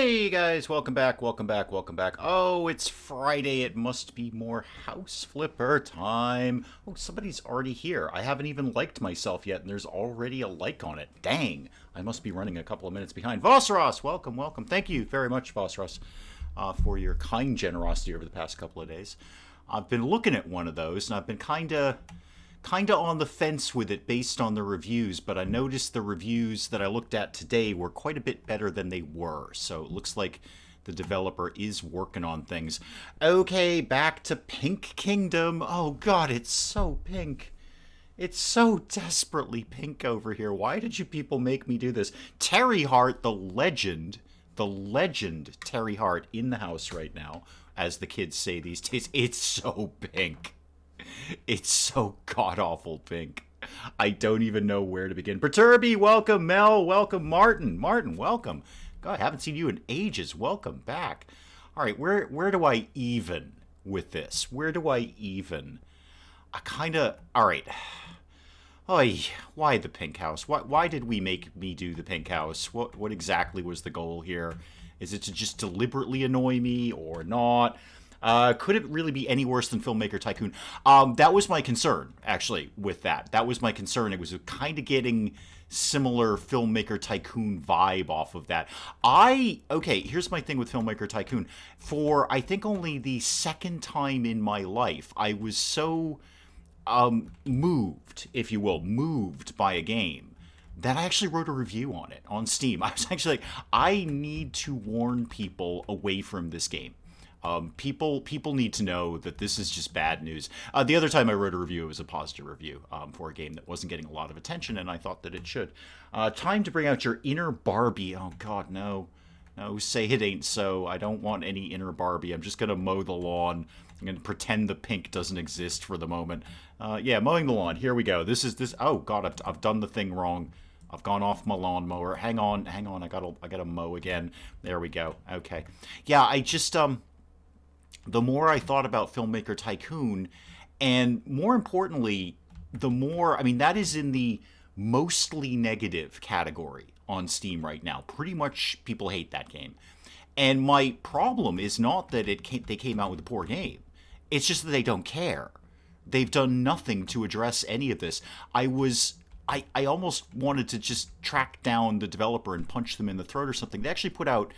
Hey guys, welcome back, welcome back, welcome back. Oh, it's Friday. It must be more house flipper time. Oh, somebody's already here. I haven't even liked myself yet, and there's already a like on it. Dang, I must be running a couple of minutes behind. Vosros, welcome, welcome. Thank you very much, Vosros, for your kind generosity over the past couple of days. I've been looking at one of those, and I've been kinda on the fence with it based on the reviews, but I noticed the reviews that I looked at today were quite a bit better than they were. So it looks like the developer is working on things. Okay, back to Pink Kingdom. Oh god, it's so pink. It's so desperately pink over here. Why did you people make me do this? Terry Hart, the legend Terry Hart in the house right now, as the kids say these days. It's so pink. It's so god-awful pink. I don't even know where to begin. Perturby, welcome. Mel, welcome. Martin, welcome. God, I haven't seen you in ages. Welcome back. All right, where do I even with this? Where do I even? All right. Oy, why the pink house? Why did we make me do the pink house? What exactly was the goal here? Is it to just deliberately annoy me or not? Could it really be any worse than Filmmaker Tycoon? That was my concern, actually, with that. That was my concern. It was kind of getting similar Filmmaker Tycoon vibe off of that. Okay, here's my thing with Filmmaker Tycoon. For, I think, only the second time in my life, I was so moved, if you will, moved by a game that I actually wrote a review on it on Steam. I was actually like, I need to warn people away from this game. People need to know that this is just bad news. The other time I wrote a review, it was a positive review for a game that wasn't getting a lot of attention, and I thought that it should. Time to bring out your inner Barbie. Oh, God, no. No, say it ain't so. I don't want any inner Barbie. I'm just going to mow the lawn. I'm going to pretend the pink doesn't exist for the moment. Yeah, mowing the lawn. Here we go. This. Oh, God, I've done the thing wrong. I've gone off my lawnmower. Hang on. I gotta mow again. There we go. Okay. Yeah, I just, the more I thought about Filmmaker Tycoon, and more importantly, the more, I mean, that is in the mostly negative category on Steam right now. Pretty much people hate that game. And my problem is not that they came out with a poor game. It's just that they don't care. They've done nothing to address any of this. I almost wanted to just track down the developer and punch them in the throat or something. They actually put out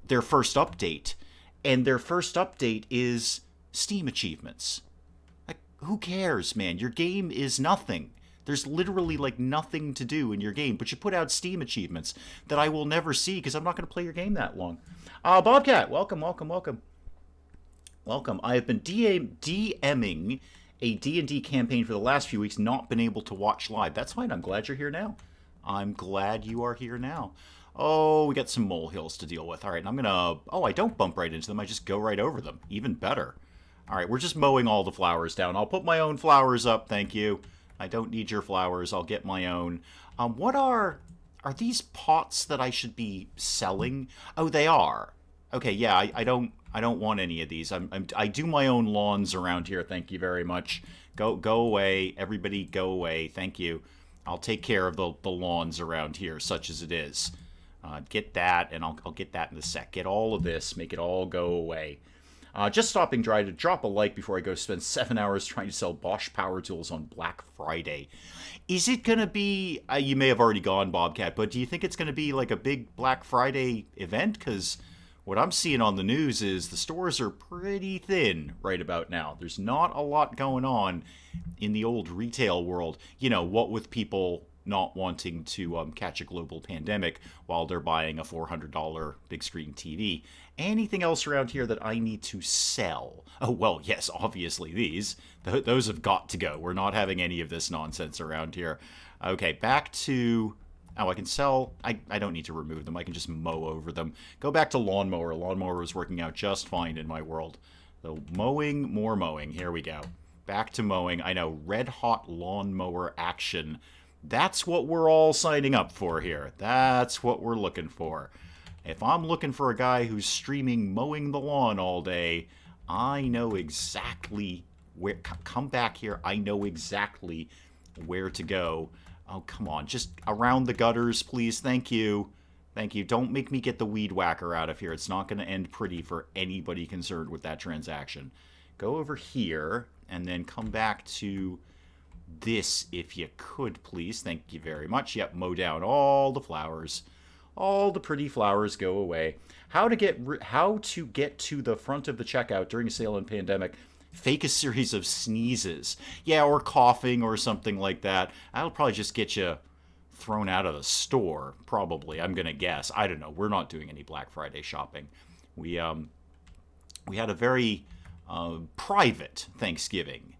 their first update, and their first update is Steam achievements. Like, who cares, man? Your game is nothing. There's literally, like, nothing to do in your game, but you put out Steam achievements that I will never see because I'm not going to play your game that long. Bobcat, welcome. Welcome. I have been DMing a D&D campaign for the last few weeks, not been able to watch live. That's fine. I'm glad you're here now. I'm glad you are here now. Oh, we got some molehills to deal with. All right, I'm going to... Oh, I don't bump right into them. I just go right over them. Even better. All right, we're just mowing all the flowers down. I'll put my own flowers up, thank you. I don't need your flowers. I'll get my own. What are these pots that I should be selling? Oh, they are. Okay, yeah, I don't want any of these. I do my own lawns around here, thank you very much. Go away. Everybody go away. Thank you. I'll take care of the lawns around here, such as it is. Get that, and I'll get that in a sec. Get all of this, make it all go away. Just stopping by to drop a like before I go spend 7 hours trying to sell Bosch power tools on Black Friday. Is it going to be, you may have already gone, Bobcat, but do you think it's going to be like a big Black Friday event? Because what I'm seeing on the news is the stores are pretty thin right about now. There's not a lot going on in the old retail world. You know, what with people not wanting to catch a global pandemic while they're buying a $400 big screen TV. Anything else around here that I need to sell? Oh, well, yes, obviously these. Those have got to go. We're not having any of this nonsense around here. Okay, back to... Oh, I can sell... I don't need to remove them. I can just mow over them. Go back to lawnmower. Lawnmower is working out just fine in my world. So mowing, more mowing. Here we go. Back to mowing. I know, red hot lawnmower action. That's what we're all signing up for here. That's what we're looking for. If I'm looking for a guy who's streaming mowing the lawn all day, I know exactly where... Come back here. I know exactly where to go. Oh, come on. Just around the gutters, please. Thank you. Thank you. Don't make me get the weed whacker out of here. It's not going to end pretty for anybody concerned with that transaction. Go over here and then come back to this if you could, please. Thank you very much. Yep, mow down all the flowers. All the pretty flowers go away. How to get to the front of the checkout during a sale and pandemic. Fake a series of sneezes. Yeah, or coughing or something like that. That'll probably just get you thrown out of the store, probably. I'm going to guess. I don't know. We're not doing any Black Friday shopping. We had a very private Thanksgiving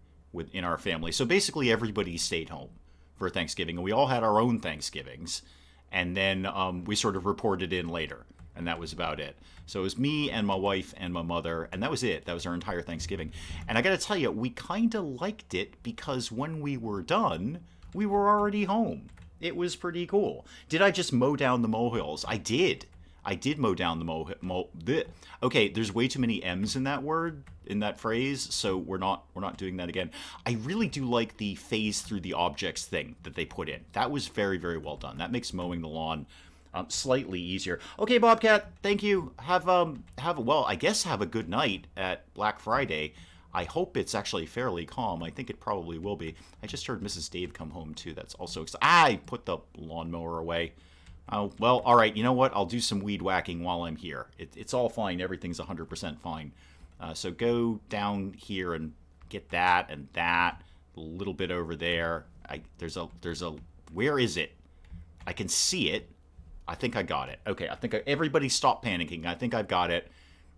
in our family. So basically everybody stayed home for Thanksgiving, and we all had our own Thanksgivings. And then we sort of reported in later, and that was about it. So it was me and my wife and my mother, and that was it. That was our entire Thanksgiving. And I got to tell you, we kind of liked it because when we were done, we were already home. It was pretty cool. Did I just mow down the molehills? I did. I did mow down the Okay, there's way too many M's in that word, in that phrase, so we're not doing that again. I really do like the phase through the objects thing that they put in. That was very, very well done. That makes mowing the lawn slightly easier. Okay, Bobcat, thank you. Have I guess have a good night at Black Friday. I hope it's actually fairly calm. I think it probably will be. I just heard Mrs. Dave come home too. That's also I put the lawnmower away. Oh, well, all right. You know what? I'll do some weed whacking while I'm here. It's all fine. Everything's 100% fine. So go down here and get that and that. A little bit over there. There's a. Where is it? I can see it. I think I got it. Okay. I think everybody stop panicking. I think I've got it.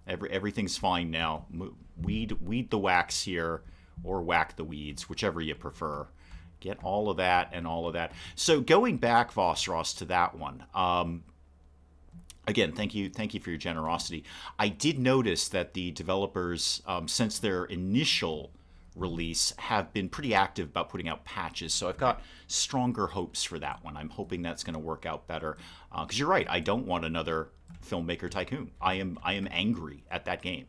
Everything's fine now. Weed the wax here, or whack the weeds, whichever you prefer. Get all of that and all of that. So going back, Vossross, to that one. Again, thank you for your generosity. I did notice that the developers, since their initial release, have been pretty active about putting out patches. So I've got stronger hopes for that one. I'm hoping that's going to work out better. Because you're right, I don't want another Filmmaker Tycoon. I am angry at that game.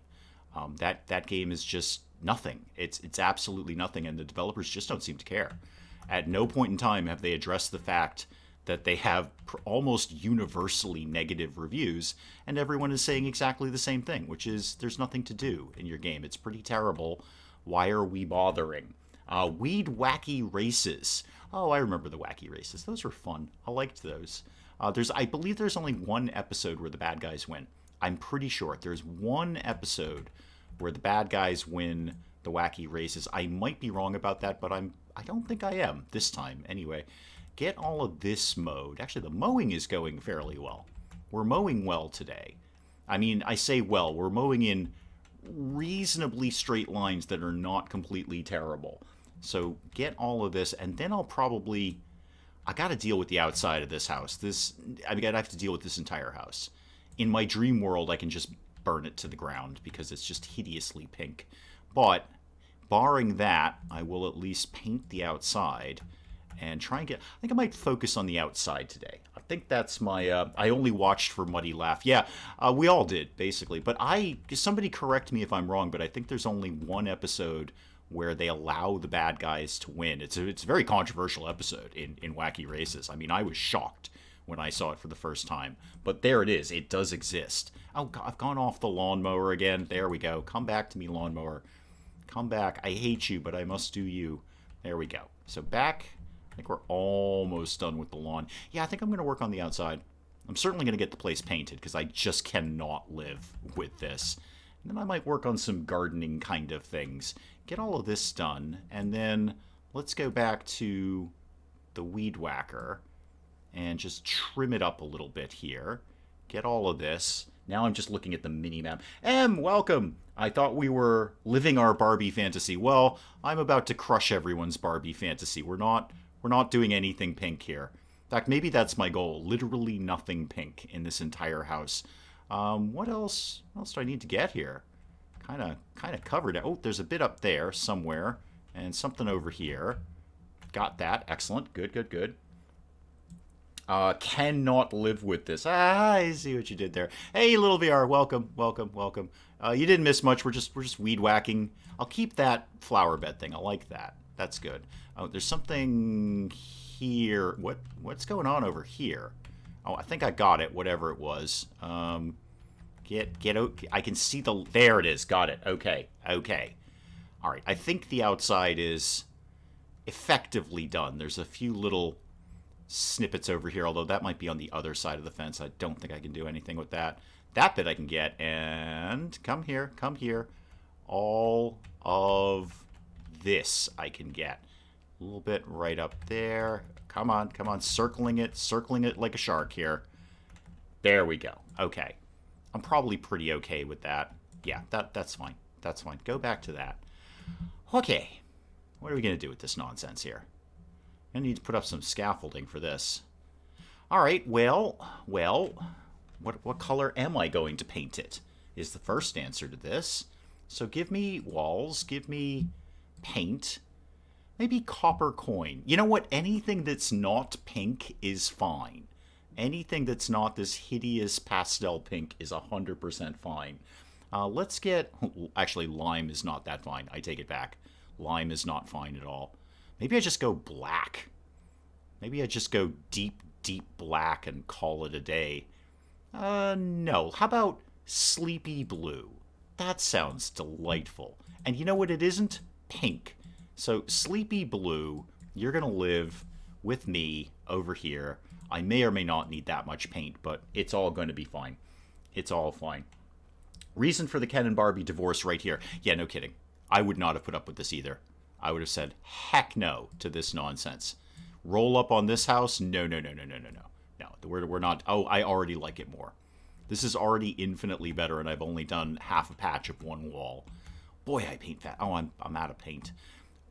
That game is just nothing. It's absolutely nothing, and the developers just don't seem to care. At no point in time have they addressed the fact that they have almost universally negative reviews, and everyone is saying exactly the same thing, which is there's nothing to do in your game. It's pretty terrible. Why are we bothering? Weed wacky races. Oh, I remember the wacky races. Those were fun. I liked those. I believe there's only one episode where the bad guys win. I'm pretty sure there's one episode where the bad guys win the wacky races. I might be wrong about that, but I don't think I am this time. Anyway, get all of this mowed. Actually, the mowing is going fairly well. We're mowing well today. I mean, I say well. We're mowing in reasonably straight lines that are not completely terrible. So get all of this, and then I got to deal with the outside of this house. I'd have to deal with this entire house. In my dream world, I can just burn it to the ground because it's just hideously pink. But barring that, I will at least paint the outside and try and I think I might focus on the outside today. I think that's my, I only watched for Muddy Laugh. Yeah, we all did, basically. But somebody correct me if I'm wrong, but I think there's only one episode where they allow the bad guys to win. It's a very controversial episode in Wacky Races. I mean, I was shocked when I saw it for the first time. But there it is. It does exist. Oh, God, I've gone off the lawnmower again. There we go. Come back to me, lawnmower. Come back. I hate you, but I must do you. There we go. So back. I think we're almost done with the lawn. Yeah, I think I'm going to work on the outside. I'm certainly going to get the place painted because I just cannot live with this. And then I might work on some gardening kind of things. Get all of this done. And then let's go back to the weed whacker and just trim it up a little bit here. Get all of this. Now I'm just looking at the mini-map. Welcome! I thought we were living our Barbie fantasy. Well, I'm about to crush everyone's Barbie fantasy. We're not doing anything pink here. In fact, maybe that's my goal. Literally nothing pink in this entire house. What else do I need to get here? Kind of covered it. Oh, there's a bit up there somewhere. And something over here. Got that. Excellent. Good. Cannot live with this. I see what you did there. Hey, little VR. Welcome. You didn't miss much. We're just weed whacking. I'll keep that flower bed thing. I like that. That's good. Oh, there's something here. What's going on over here? Oh, I think I got it, whatever it was. Get out. I can see the... There it is. Got it. Okay. Okay. All right. I think the outside is effectively done. There's a few little snippets over here, although that might be on the other side of the fence. I don't think I can do anything with that. That bit I can get. And come here. Come here. All of this I can get. A little bit right up there. Come on. Come on. Circling it like a shark here. There we go. Okay. I'm probably pretty okay with that. Yeah, that's fine. That's fine. Go back to that. Okay. What are we going to do with this nonsense here? I need to put up some scaffolding for this. All right, well, what color am I going to paint it? Is the first answer to this. So give me walls, give me paint, maybe copper coin. You know what? Anything that's not pink is fine. Anything that's not this hideous pastel pink is 100% fine. Let's get... Actually, lime is not that fine. I take it back. Lime is not fine at all. Maybe I just go black. Maybe I just go deep, deep black and call it a day. No. How about sleepy blue? That sounds delightful. And you know what it isn't? Pink. So sleepy blue, you're going to live with me over here. I may or may not need that much paint, but it's all going to be fine. It's all fine. Reason for the Ken and Barbie divorce right here. Yeah, no kidding. I would not have put up with this either. I would have said, heck no to this nonsense. Roll up on this house? No. No, we're not. Oh, I already like it more. This is already infinitely better, and I've only done half a patch of one wall. Boy, I paint that. Oh, I'm out of paint.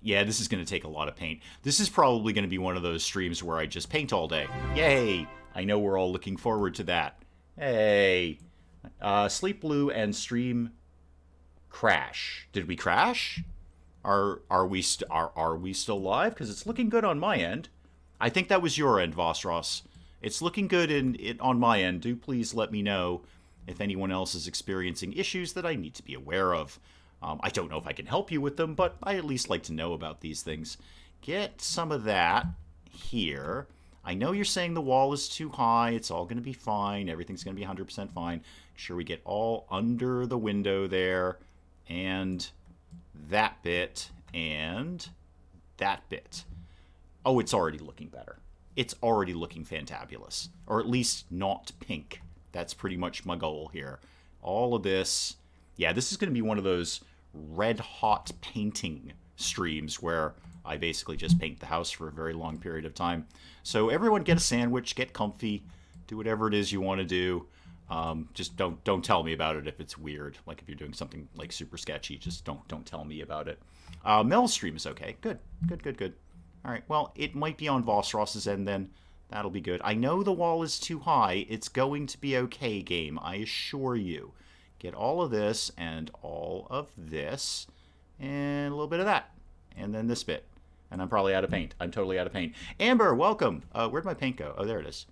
Yeah, this is going to take a lot of paint. This is probably going to be one of those streams where I just paint all day. Yay! I know we're all looking forward to that. Hey! Sleep Blue and stream crash. Did we crash? Are we still live? Because it's looking good on my end. I think that was your end, Vosros. It's looking good on my end. Do please let me know if anyone else is experiencing issues that I need to be aware of. I don't know if I can help you with them, but I at least like to know about these things. Get some of that here. I know you're saying the wall is too high. It's all going to be fine. Everything's going to be 100% fine. Make sure we get all under the window there. And that bit. And that bit. Oh, it's already looking better. It's already looking fantabulous. Or at least not pink. That's pretty much my goal here. All of this. Yeah, this is going to be one of those red-hot painting streams where I basically just paint the house for a very long period of time. So everyone get a sandwich, get comfy, do whatever it is you want to do. Just don't tell me about it if it's weird. Like if you're doing something like super sketchy, just don't tell me about it. Mel's stream is okay. Good. All right, well, it might be on Vosros's end then. That'll be good. I know the wall is too high. It's going to be okay, game. I assure you. Get all of this and all of this and a little bit of that. And then this bit. And I'm probably out of paint. I'm totally out of paint. Amber, welcome. Where'd my paint go? Oh, there it is.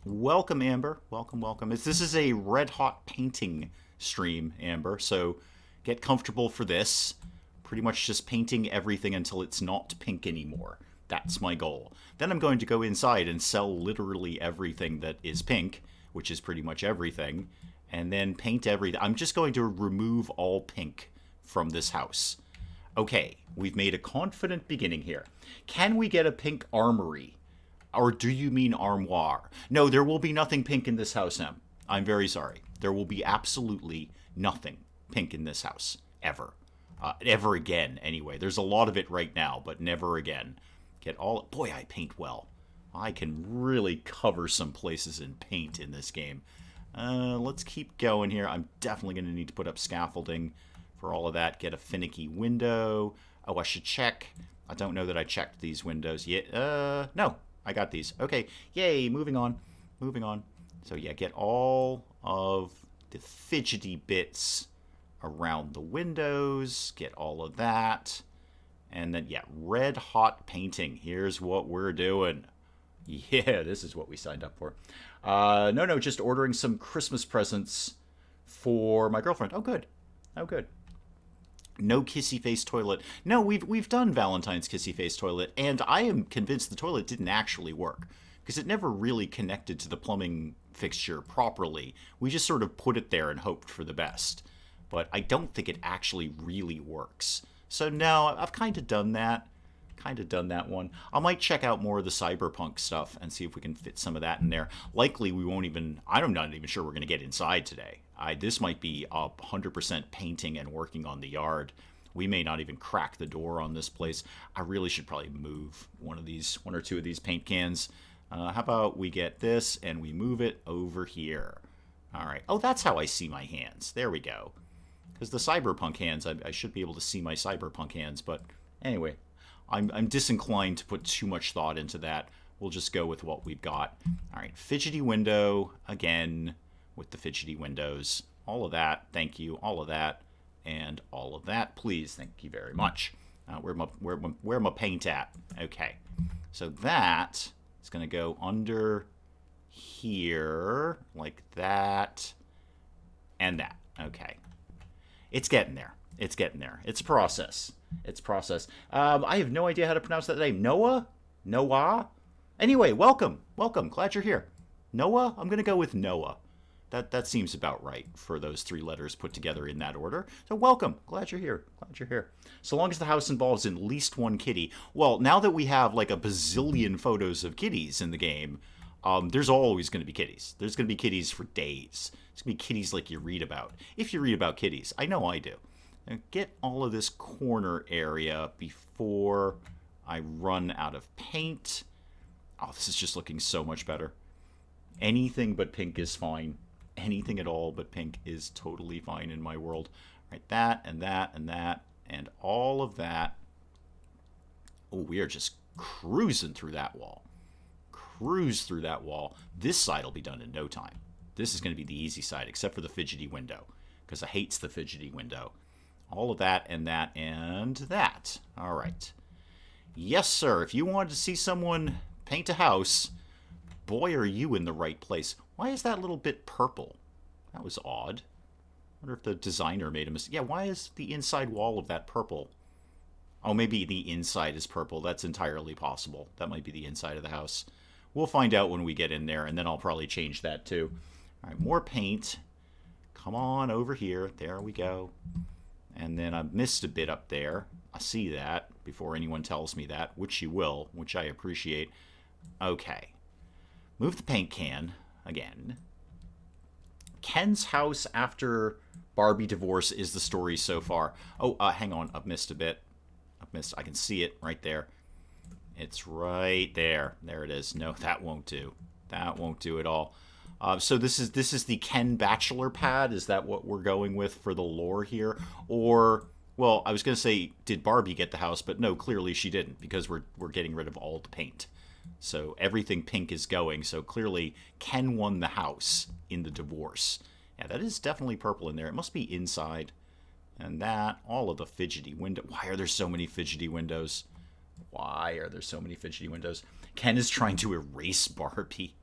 Welcome, Amber. Welcome. This is a red-hot painting stream, Amber. So get comfortable for this. Pretty much just painting everything until it's not pink anymore. That's my goal. Then I'm going to go inside and sell literally everything that is pink, which is pretty much everything. And then paint everything. I'm just going to remove all pink from this house. Okay, we've made a confident beginning here. Can we get a pink armory? Or do you mean armoire? No, there will be nothing pink in this house, Em. I'm very sorry. There will be absolutely nothing pink in this house. Ever. Ever again, anyway. There's a lot of it right now, but never again. Get all... Boy, I paint well. I can really cover some places in paint in this game. Let's keep going here. I'm definitely going to need to put up scaffolding for all of that. Get a finicky window. Oh, I should check. I don't know that I checked these windows yet. No, I got these. Okay, yay, moving on. So yeah, get all of the fidgety bits around the windows. Get all of that. And then, yeah, red hot painting. Here's what we're doing. Yeah, this is what we signed up for. No, just ordering some Christmas presents for my girlfriend. Oh, good. No kissy face toilet. No, we've done Valentine's kissy face toilet, and I am convinced the toilet didn't actually work because it never really connected to the plumbing fixture properly. We just sort of put it there and hoped for the best. But I don't think it actually really works. So no, I've kind of done that. One. I might check out more of the cyberpunk stuff and see if we can fit some of that in there. Likely we won't even, I'm not even sure we're going to get inside today. This might be 100% painting and working on the yard. We may not even crack the door on this place. I really should probably move one or two of these paint cans. How about we get this and we move it over here. All right. Oh, that's how I see my hands. There we go. Because the cyberpunk hands, I should be able to see my cyberpunk hands. But anyway, I'm disinclined to put too much thought into that. We'll just go with what we've got. All right, fidgety window again with the fidgety windows. All of that, thank you. All of that and all of that, please. Thank you very much. Where my paint at? Okay, so that is going to go under here like that and that. Okay, it's getting there. It's getting there. It's a process. I have no idea how to pronounce that name. Noah? Anyway, welcome. Glad you're here. Noah? I'm going to go with Noah. That seems about right for those 3 letters put together in that order. So welcome. Glad you're here. So long as the house involves at least one kitty. Well, now that we have like a bazillion photos of kitties in the game, there's always going to be kitties. There's going to be kitties for days. It's going to be kitties like you read about. If you read about kitties. I know I do. Now get all of this corner area before I run out of paint. Oh, this is just looking so much better. Anything but pink is fine. Anything at all but pink is totally fine in my world. All right, that and that and that and all of that. Oh, we are just cruising through that wall. This side will be done in no time. This is going to be the easy side, except for the fidgety window, because I hates the fidgety window. All of that and that and that. All right. Yes, sir. If you wanted to see someone paint a house, boy, are you in the right place. Why is that little bit purple? That was odd. I wonder if the designer made a mistake. Yeah, why is the inside wall of that purple? Oh, maybe the inside is purple. That's entirely possible. That might be the inside of the house. We'll find out when we get in there, and then I'll probably change that too. All right, more paint. Come on over here. There we go. And then I missed a bit up there. I see that before anyone tells me that, which you will, which I appreciate. Okay. Move the paint can again. Ken's house after Barbie divorce is the story so far. Oh, hang on. I've missed a bit. I can see it right there. It's right there. There it is. No, that won't do. That won't do at all. So this is the Ken Bachelor pad. Is that what we're going with for the lore here? Or, well, I was going to say, did Barbie get the house? But no, clearly she didn't, because we're getting rid of all the paint. So everything pink is going. So clearly Ken won the house in the divorce. Yeah, that is definitely purple in there. It must be inside. And that, all of the fidgety window. Why are there so many fidgety windows? Ken is trying to erase Barbie.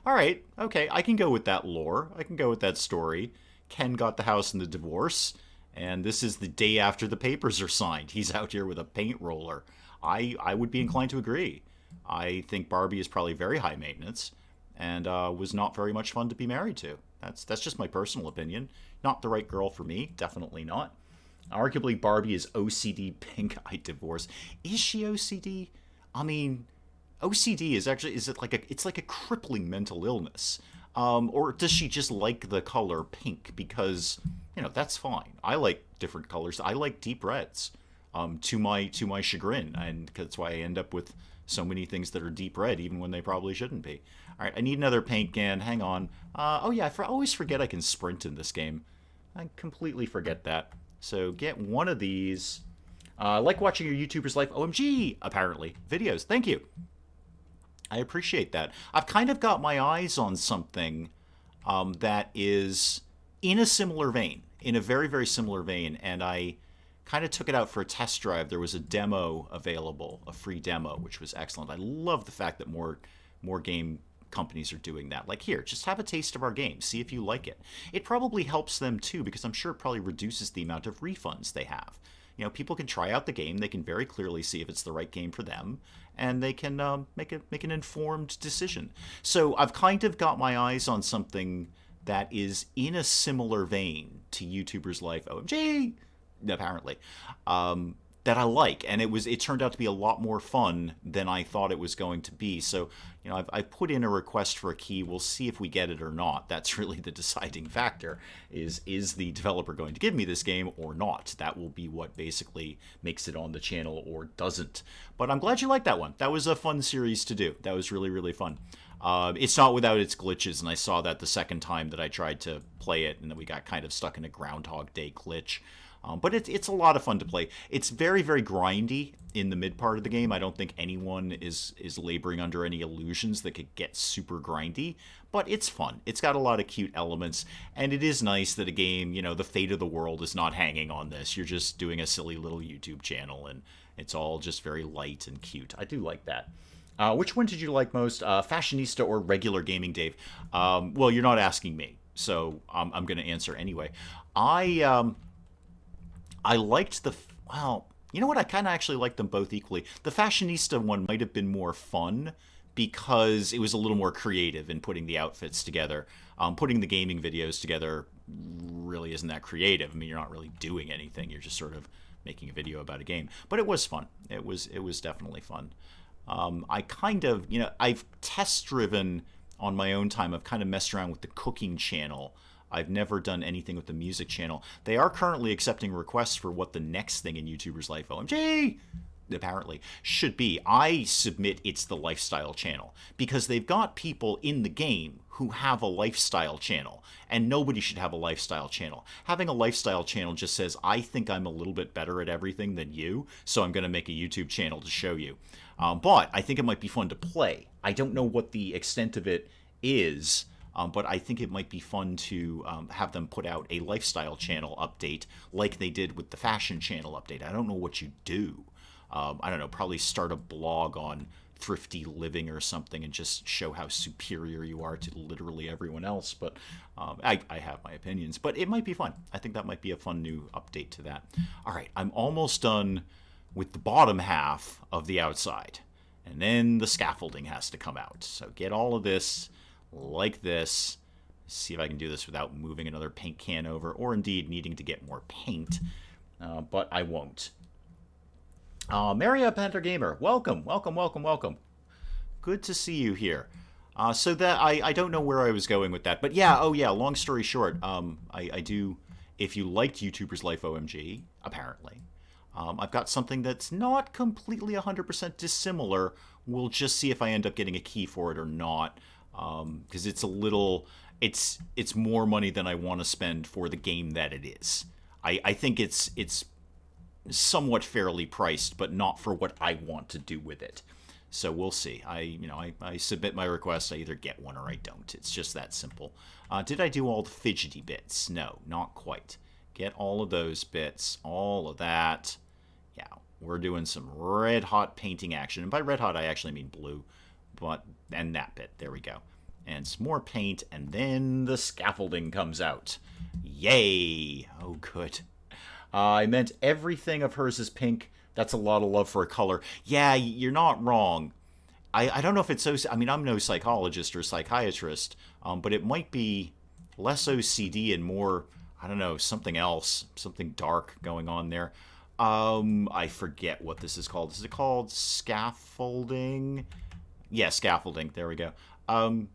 All right, okay, I can go with that lore. I can go with that story. Ken got the house in the divorce, and this is the day after the papers are signed. He's out here with a paint roller. I would be inclined to agree. I think Barbie is probably very high maintenance and was not very much fun to be married to. That's just my personal opinion. Not the right girl for me, definitely not. Arguably, Barbie is OCD pink. I divorce. Is she OCD? I mean, OCD is it's like a crippling mental illness, or does she just like the color pink? Because that's fine. I like different colors. I like deep reds, to my chagrin, and that's why I end up with so many things that are deep red, even when they probably shouldn't be. All right, I need another paint can. Hang on. Oh yeah, I always forget I can sprint in this game. I completely forget that. So get one of these. I like watching your YouTuber's Life OMG, apparently, videos. Thank you. I appreciate that. I've kind of got my eyes on something that is in a similar vein, in a very, very similar vein, and I kind of took it out for a test drive. There was a demo available, a free demo, which was excellent. I love the fact that more game companies are doing that. Like, here, just have a taste of our game. See if you like it. It probably helps them, too, because I'm sure it probably reduces the amount of refunds they have. people can try out the game. They can very clearly see if it's the right game for them, and they can make an informed decision. So I've kind of got my eyes on something that is in a similar vein to YouTubers Life OMG, apparently, that I like, and it turned out to be a lot more fun than I thought it was going to be. So, I've put in a request for a key. We'll see if we get it or not. That's really the deciding factor. Is the developer going to give me this game or not? That will be what basically makes it on the channel or doesn't. But I'm glad you liked that one. That was a fun series to do. That was really, really fun. It's not without its glitches, and I saw that the second time that I tried to play it, and then we got kind of stuck in a Groundhog Day glitch. But it's a lot of fun to play. It's very, very grindy in the mid part of the game. I don't think anyone is laboring under any illusions that could get super grindy, but it's fun. It's got a lot of cute elements, and it is nice that a game, the fate of the world is not hanging on this. You're just doing a silly little YouTube channel, and it's all just very light and cute. I do like that. Which one did you like most, Fashionista or regular gaming, Dave? Well, you're not asking me, so I'm going to answer anyway. I liked well, you know what? I kind of actually liked them both equally. The Fashionista one might have been more fun because it was a little more creative in putting the outfits together. Putting the gaming videos together really isn't that creative. I mean, you're not really doing anything. You're just sort of making a video about a game. But it was fun. It was definitely fun. I kind of, I've test-driven on my own time. I've kind of messed around with the cooking channel. I've never done anything with the music channel. They are currently accepting requests for what the next thing in YouTubers Life OMG apparently should be. I submit it's the lifestyle channel because they've got people in the game who have a lifestyle channel, and nobody should have a lifestyle channel. Having a lifestyle channel just says, I think I'm a little bit better at everything than you, so I'm going to make a YouTube channel to show you. But I think it might be fun to play. I don't know what the extent of it is, but I think it might be fun to have them put out a lifestyle channel update like they did with the fashion channel update. I don't know what you do. I don't know, probably start a blog on thrifty living or something and just show how superior you are to literally everyone else. But I have my opinions. But it might be fun. I think that might be a fun new update to that. All right, I'm almost done with the bottom half of the outside. And then the scaffolding has to come out. So get all of this like this. See if I can do this without moving another paint can over, or indeed needing to get more paint, but I won't. Maria Panther Gamer, welcome. Good to see you here. So that I don't know where I was going with that, but yeah, long story short, I do, if you liked YouTubers Life OMG, apparently, I've got something that's not completely 100% dissimilar. We'll just see if I end up getting a key for it or not. Because it's it's more money than I want to spend for the game that it is. I think it's somewhat fairly priced, but not for what I want to do with it. So we'll see. I submit my request. I either get one or I don't. It's just that simple. Did I do all the fidgety bits? No, not quite. Get all of those bits, all of that. Yeah, we're doing some red hot painting action. And by red hot, I actually mean blue. And that bit, there we go. And some more paint, and then the scaffolding comes out. Yay! Oh, good. I meant everything of hers is pink. That's a lot of love for a color. Yeah, you're not wrong. I don't know if it's so... I mean, I'm no psychologist or psychiatrist, but it might be less OCD and more, I don't know, something else, something dark going on there. I forget what this is called. Is it called scaffolding? Yeah, scaffolding. There we go. I don't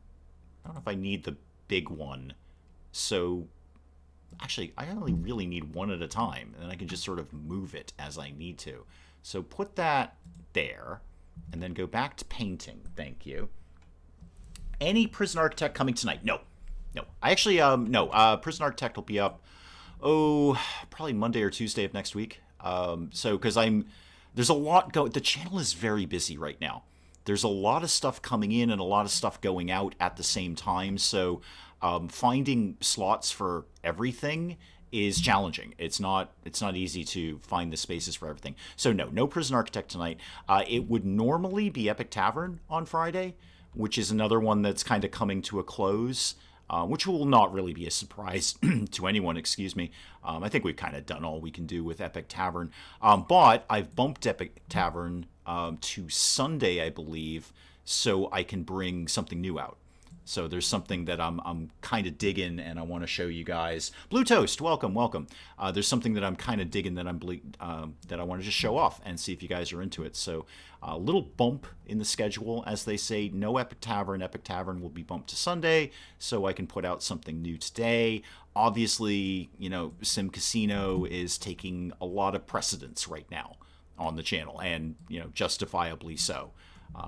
know if I need the big one. So, actually, I only really need one at a time. And then I can just sort of move it as I need to. So put that there. And then go back to painting. Thank you. Any Prison Architect coming tonight? No. No. I actually, no. Prison Architect will be up, probably Monday or Tuesday of next week. Because there's a lot going... The channel is very busy right now. There's a lot of stuff coming in and a lot of stuff going out at the same time, so finding slots for everything is challenging. It's not easy to find the spaces for everything. So no Prison Architect tonight. It would normally be Epic Tavern on Friday, which is another one that's kind of coming to a close. which will not really be a surprise to anyone, excuse me. I think we've kind of done all we can do with Epic Tavern. But I've bumped Epic Tavern to Sunday, I believe, so I can bring something new out. So there's something that I'm kind of digging, and I want to show you guys. Blue Toast, welcome, welcome. There's something that I'm kind of digging that that I want to just show off and see if you guys are into it. So a little bump in the schedule, as they say. No Epic Tavern. Epic Tavern will be bumped to Sunday, so I can put out something new today. Obviously, you know, Sim Casino is taking a lot of precedence right now on the channel, and you know, justifiably so.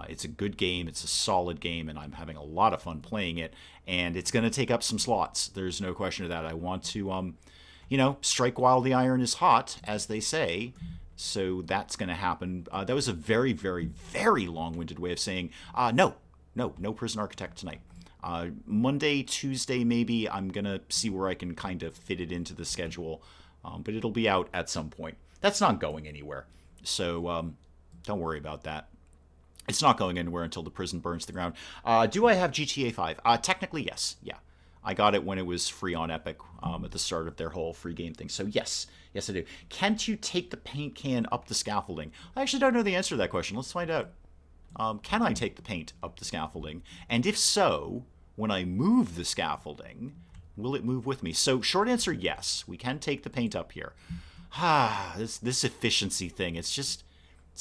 It's a good game, it's a solid game, and I'm having a lot of fun playing it, and it's going to take up some slots. There's no question of that. I want to, you know, strike while the iron is hot, as they say, so that's going to happen. That was a very, very, very long-winded way of saying, no Prison Architect tonight. Monday, Tuesday, maybe, I'm going to see where I can kind of fit it into the schedule, but it'll be out at some point. That's not going anywhere, so don't worry about that. It's not going anywhere until the prison burns to the ground. Do I have GTA 5? Technically, yes. Yeah. I got it when it was free on Epic at the start of their whole free game thing. So, yes. Yes, I do. Can't you take the paint can up the scaffolding? I actually don't know the answer to that question. Let's find out. Can I take the paint up the scaffolding? And if so, when I move the scaffolding, will it move with me? So, short answer, yes. We can take the paint up here. This efficiency thing, it's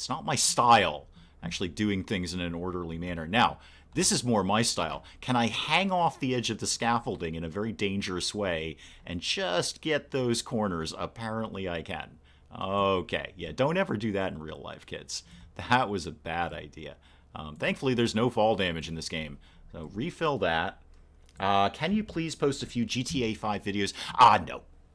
not my style. Actually doing things in an orderly manner. Now, this is more my style. Can I hang off the edge of the scaffolding in a very dangerous way and just get those corners? Apparently I can. Okay, yeah, don't ever do that in real life, kids. That was a bad idea. Thankfully, there's no fall damage in this game. So refill that. Can you please post a few GTA 5 videos?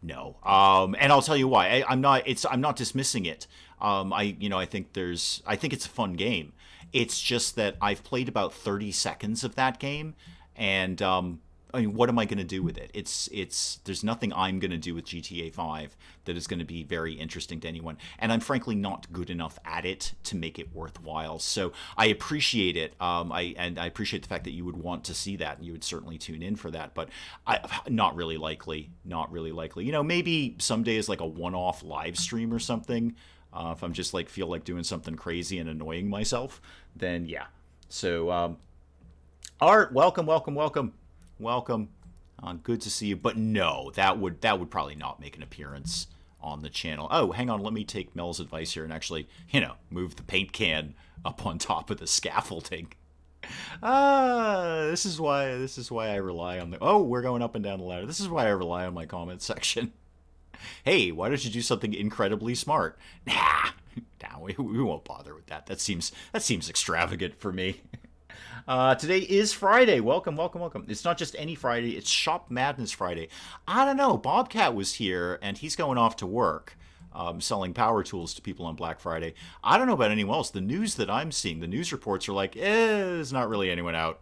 No. And I'll tell you why. I'm not dismissing it. I think it's a fun game. It's just that I've played about 30 seconds of that game, and what am I going to do with it? There's nothing I'm going to do with GTA 5 that is going to be very interesting to anyone, and I'm frankly not good enough at it to make it worthwhile. So I appreciate it. I appreciate the fact that you would want to see that, and you would certainly tune in for that. But not really likely. You know, maybe someday is like a one-off live stream or something. If I'm just feel like doing something crazy and annoying myself, then yeah. So Art, welcome. Good to see you. But no, that would probably not make an appearance on the channel. Oh, hang on, let me take Mel's advice here and actually, you know, move the paint can up on top of the scaffolding. This is why I rely on the... Oh, we're going up and down the ladder. This is why I rely on my comment section. Hey, why don't you do something incredibly smart? Nah, we won't bother with that. That seems extravagant for me. Today is Friday. Welcome. It's not just any Friday, it's Shop Madness Friday. I don't know, Bobcat was here, and he's going off to work, selling power tools to people on Black Friday. I don't know about anyone else. The news that I'm seeing, the news reports are like, there's not really anyone out.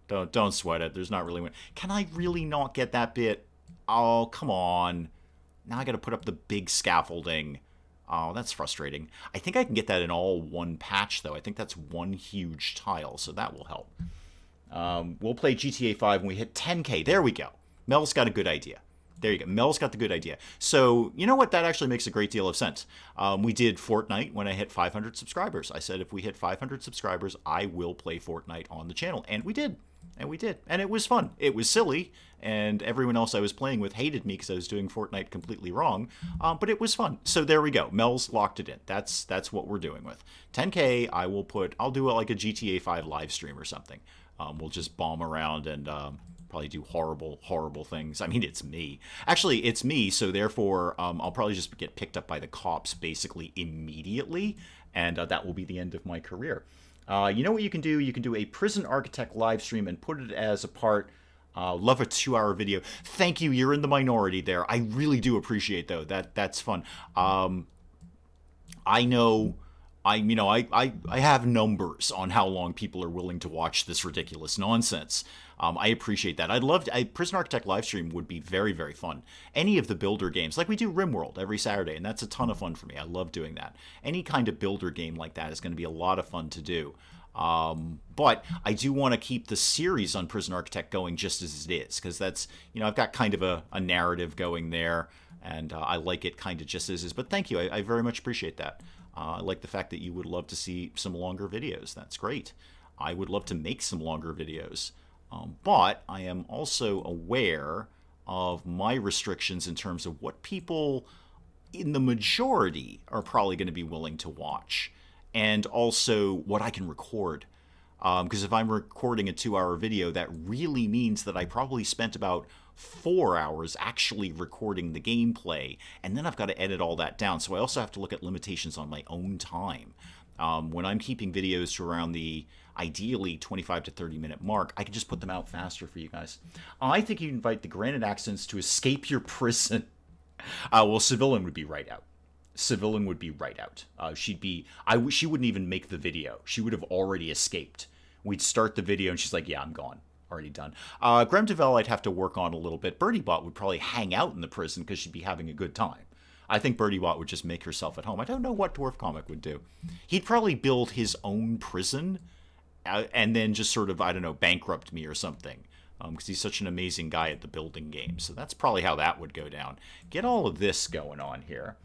Don't sweat it. There's not really one. Can I really not get that bit? Oh, come on. Now I got to put up the big scaffolding. Oh, that's frustrating. I think I can get that in all one patch, though. I think that's one huge tile, so that will help. We'll play GTA 5 when we hit 10K. There we go. Mel's got a good idea. There you go. Mel's got the good idea. So, you know what? That actually makes a great deal of sense. We did Fortnite when I hit 500 subscribers. I said if we hit 500 subscribers, I will play Fortnite on the channel. And we did. And it was fun. It was silly. And everyone else I was playing with hated me because I was doing Fortnite completely wrong. But it was fun. So there we go. Mel's locked it in. That's what we're doing with 10K. I'll do like a GTA 5 live stream or something. We'll just bomb around and probably do horrible things. I mean, it's me. Actually, it's me. So therefore, I'll probably just get picked up by the cops basically immediately. And that will be the end of my career. You know what you can do? You can do a Prison Architect live stream and put it as a part. Love a 2-hour video. Thank you. You're in the minority there. I really do appreciate though. That's fun. I know. I have numbers on how long people are willing to watch this ridiculous nonsense. I appreciate that. A Prison Architect live stream would be very, very fun. Any of the builder games, like we do RimWorld every Saturday, and that's a ton of fun for me. I love doing that. Any kind of builder game like that is going to be a lot of fun to do. But I do want to keep the series on Prison Architect going just as it is, because that's, I've got kind of a narrative going there, and I like it kind of just as is. But thank you. I very much appreciate that. I like the fact that you would love to see some longer videos. That's great. I would love to make some longer videos. But I am also aware of my restrictions in terms of what people in the majority are probably going to be willing to watch, and also what I can record. Because if I'm recording a 2-hour video, that really means that I probably spent about 4 hours actually recording the gameplay, and then I've got to edit all that down. So I also have to look at limitations on my own time. When I'm keeping videos to around the ideally 25 to 30 minute mark, I can just put them out faster for you guys. I think you invite the Granite Accents to escape your prison. Well, Civilian would be right out. Civilian would be right out. She wouldn't even make the video. She would have already escaped. We'd start the video and she's like, yeah, I'm gone. Already done. Gremdevel I'd have to work on a little bit. BirdieBot would probably hang out in the prison because she'd be having a good time. I think BirdieBot would just make herself at home. I don't know what Dwarf Comic would do. He'd probably build his own prison and then just sort of, I don't know, bankrupt me or something. Because he's such an amazing guy at the building game. So that's probably how that would go down. Get all of this going on here.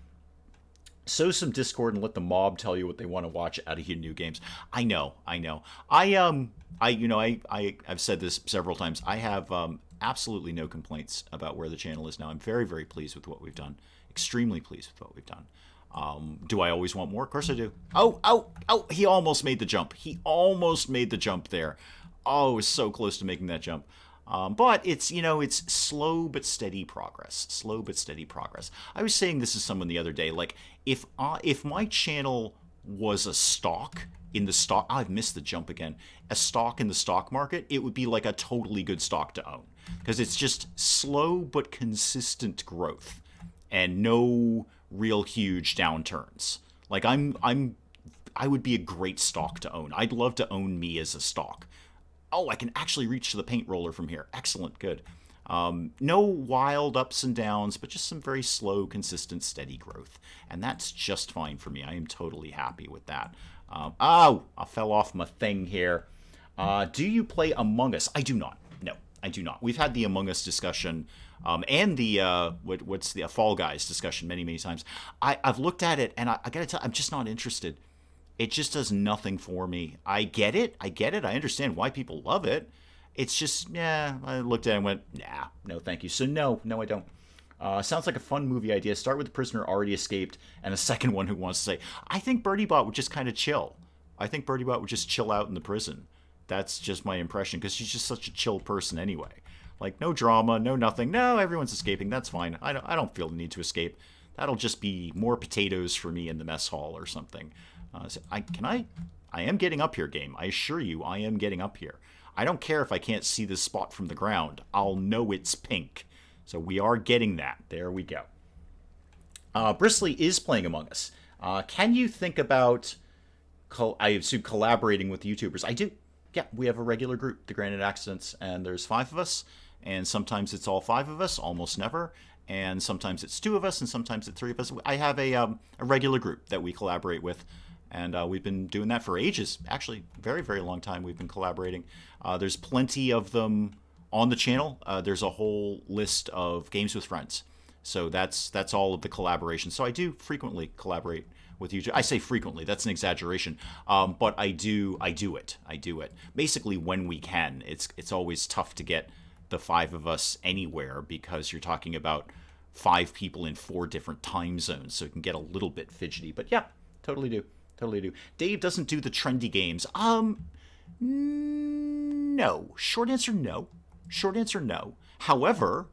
Sow some Discord and let the mob tell you what they want to watch out of your new games. I know. I've said this several times. I have absolutely no complaints about where the channel is now. I'm very, very pleased with what we've done. Extremely pleased with what we've done. Do I always want more? Of course I do. Oh, he almost made the jump. He almost made the jump there. Oh, it was so close to making that jump. But it's, it's slow but steady progress. Slow but steady progress. I was saying this to someone the other day, like, if my channel was a stock in the stock, I've missed the jump again, a stock in the stock market, it would be like a totally good stock to own. Because it's just slow but consistent growth and no real huge downturns. Like, I would be a great stock to own. I'd love to own me as a stock. Oh, I can actually reach to the paint roller from here. Excellent, good. No wild ups and downs, but just some very slow, consistent, steady growth. And that's just fine for me. I am totally happy with that. I fell off my thing here. Do you play Among Us? I do not. No, I do not. We've had the Among Us discussion and the what's the Fall Guys discussion many, many times. I've looked at it, and I got to tell, I'm just not interested. It just does nothing for me. I get it. I understand why people love it. It's just, I looked at it and went, nah, no, thank you. So no, I don't. Sounds like a fun movie idea. Start with the prisoner already escaped and a second one who wants to say, I think BirdieBot would just kind of chill. I think BirdieBot would just chill out in the prison. That's just my impression, because she's just such a chill person anyway. Like, no drama, no nothing. No, everyone's escaping. That's fine. I don't feel the need to escape. That'll just be more potatoes for me in the mess hall or something. So I am getting up here, game. I assure you, I am getting up here. I don't care if I can't see this spot from the ground. I'll know it's pink. So we are getting that. There we go. Bristly is playing Among Us. Can you think about, I assume, collaborating with YouTubers? I do. Yeah, we have a regular group, the Granite Accidents, and there's 5 of us. And sometimes it's all 5 of us, almost never. And sometimes it's 2 of us, and sometimes it's 3 of us. I have a regular group that we collaborate with. And we've been doing that for ages. Actually, very, very long time we've been collaborating. There's plenty of them on the channel. There's a whole list of games with friends. So that's all of the collaboration. So I do frequently collaborate with YouTube. I say frequently, that's an exaggeration. But I do it. Basically when we can. It's always tough to get the 5 of us anywhere, because you're talking about 5 people in 4 different time zones. So it can get a little bit fidgety. But yeah, totally do. Dave doesn't do the trendy games. No. Short answer, no. However,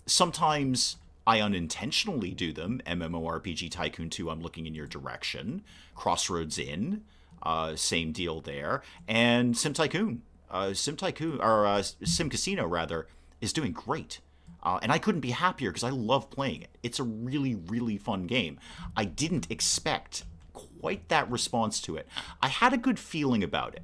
sometimes I unintentionally do them. MMORPG Tycoon 2, I'm looking in your direction. Crossroads Inn, same deal there. And Sim Casino, rather, is doing great. And I couldn't be happier, because I love playing it. It's a really, really fun game. I didn't expect quite that response to it. I had a good feeling about it.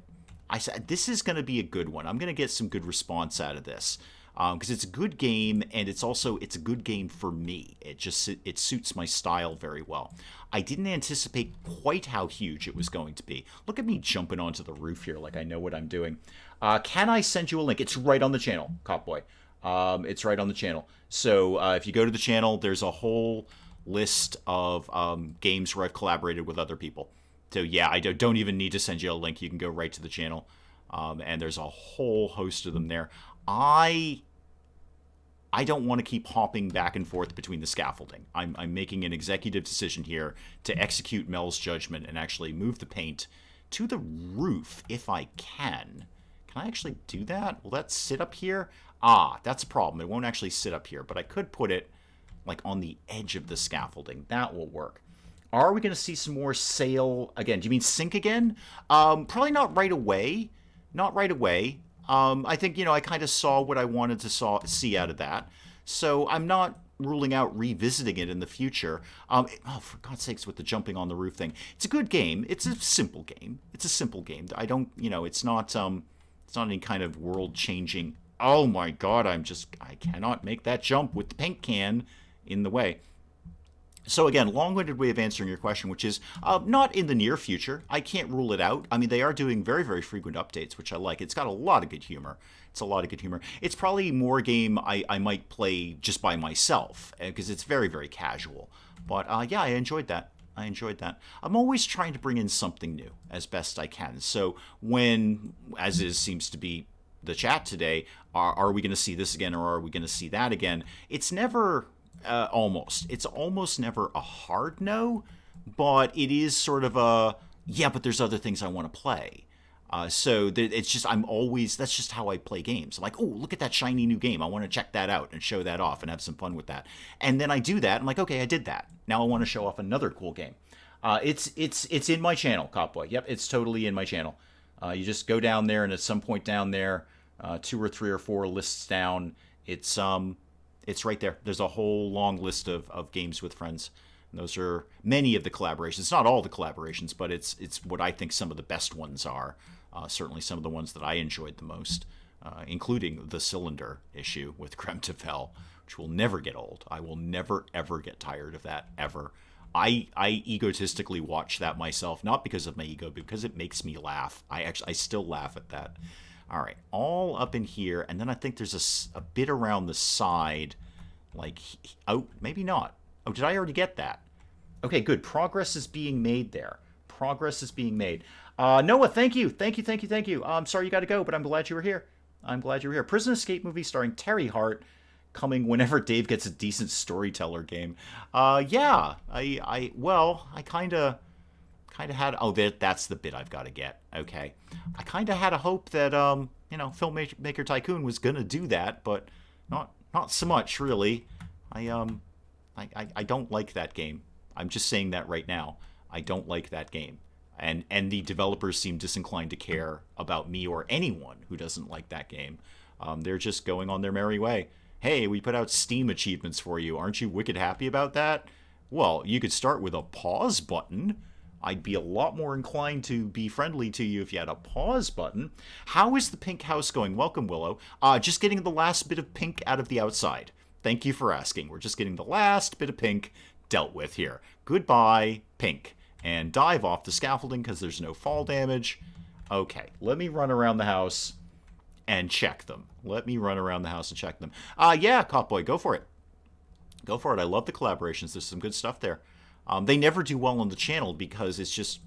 I said, this is going to be a good one. I'm going to get some good response out of this. because it's a good game, and it's a good game for me. It suits my style very well. I didn't anticipate quite how huge it was going to be. Look at me jumping onto the roof here like I know what I'm doing. Can I send you a link? It's right on the channel, Copboy. It's right on the channel. So if you go to the channel, there's a whole list of games where I've collaborated with other people. So yeah, I don't even need to send you a link. You can go right to the channel, and there's a whole host of them there. I don't want to keep hopping back and forth between the scaffolding. I'm making an executive decision here to execute Mel's judgment and actually move the paint to the roof if I can. Can I actually do that? Will that sit up here? Ah, that's a problem. It won't actually sit up here, but I could put it like on the edge of the scaffolding. That will work. Are we going to see some more sail again? Do you mean sink again? Probably not right away. Not right away. I think, I kind of saw what I wanted to see out of that. So I'm not ruling out revisiting it in the future. For God's sakes, with the jumping on the roof thing. It's a good game. It's a simple game. I don't, it's not any kind of world-changing. Oh my God, I cannot make that jump with the paint can in the way. So again, long-winded way of answering your question, which is not in the near future. I can't rule it out. I mean, they are doing very, very frequent updates, which I like. It's got a lot of good humor. It's probably more a game I might play just by myself, because it's very, very casual. But yeah, I enjoyed that. I'm always trying to bring in something new as best I can. So when, seems to be the chat today, are we going to see this again, or are we going to see that again? It's never... It's almost never a hard no, but it is sort of a, yeah, but there's other things I want to play. So it's just, that's just how I play games. I'm like, oh, look at that shiny new game. I want to check that out and show that off and have some fun with that. And then I do that. I'm like, okay, I did that. Now I want to show off another cool game. It's in my channel, Copboy. Yep, it's totally in my channel. You just go down there, and at some point down there, 2 or 3 or 4 lists down, it's right there. There's a whole long list of games with friends. And those are many of the collaborations. It's not all the collaborations, but it's what I think some of the best ones are. Certainly some of the ones that I enjoyed the most, including the cylinder issue with Creme de Fel, which will never get old. I will never, ever get tired of that, ever. I egotistically watch that myself, not because of my ego, but because it makes me laugh. I still laugh at that. All right, all up in here, and then I think there's a bit around the side, like, oh, maybe not. Oh, did I already get that? Okay, good. Progress is being made there. Noah, thank you. I'm sorry you got to go, but I'm glad you were here. Prison Escape movie starring Terry Hart, coming whenever Dave gets a decent storyteller game. Yeah, I kind of had, that's the bit I've got to get. Okay, I kind of had a hope that Filmmaker Tycoon was gonna do that, but not so much really. I don't like that game. I'm just saying that right now. I don't like that game, and the developers seem disinclined to care about me or anyone who doesn't like that game. They're just going on their merry way. Hey, we put out Steam achievements for you. Aren't you wicked happy about that? Well, you could start with a pause button. I'd be a lot more inclined to be friendly to you if you had a pause button. How is the pink house going? Welcome, Willow. Just getting the last bit of pink out of the outside. Thank you for asking. We're just getting the last bit of pink dealt with here. Goodbye, pink. And dive off the scaffolding because there's no fall damage. Okay, let me run around the house and check them. Yeah, Copboy, go for it. I love the collaborations. There's some good stuff there. They never do well on the channel because it's just,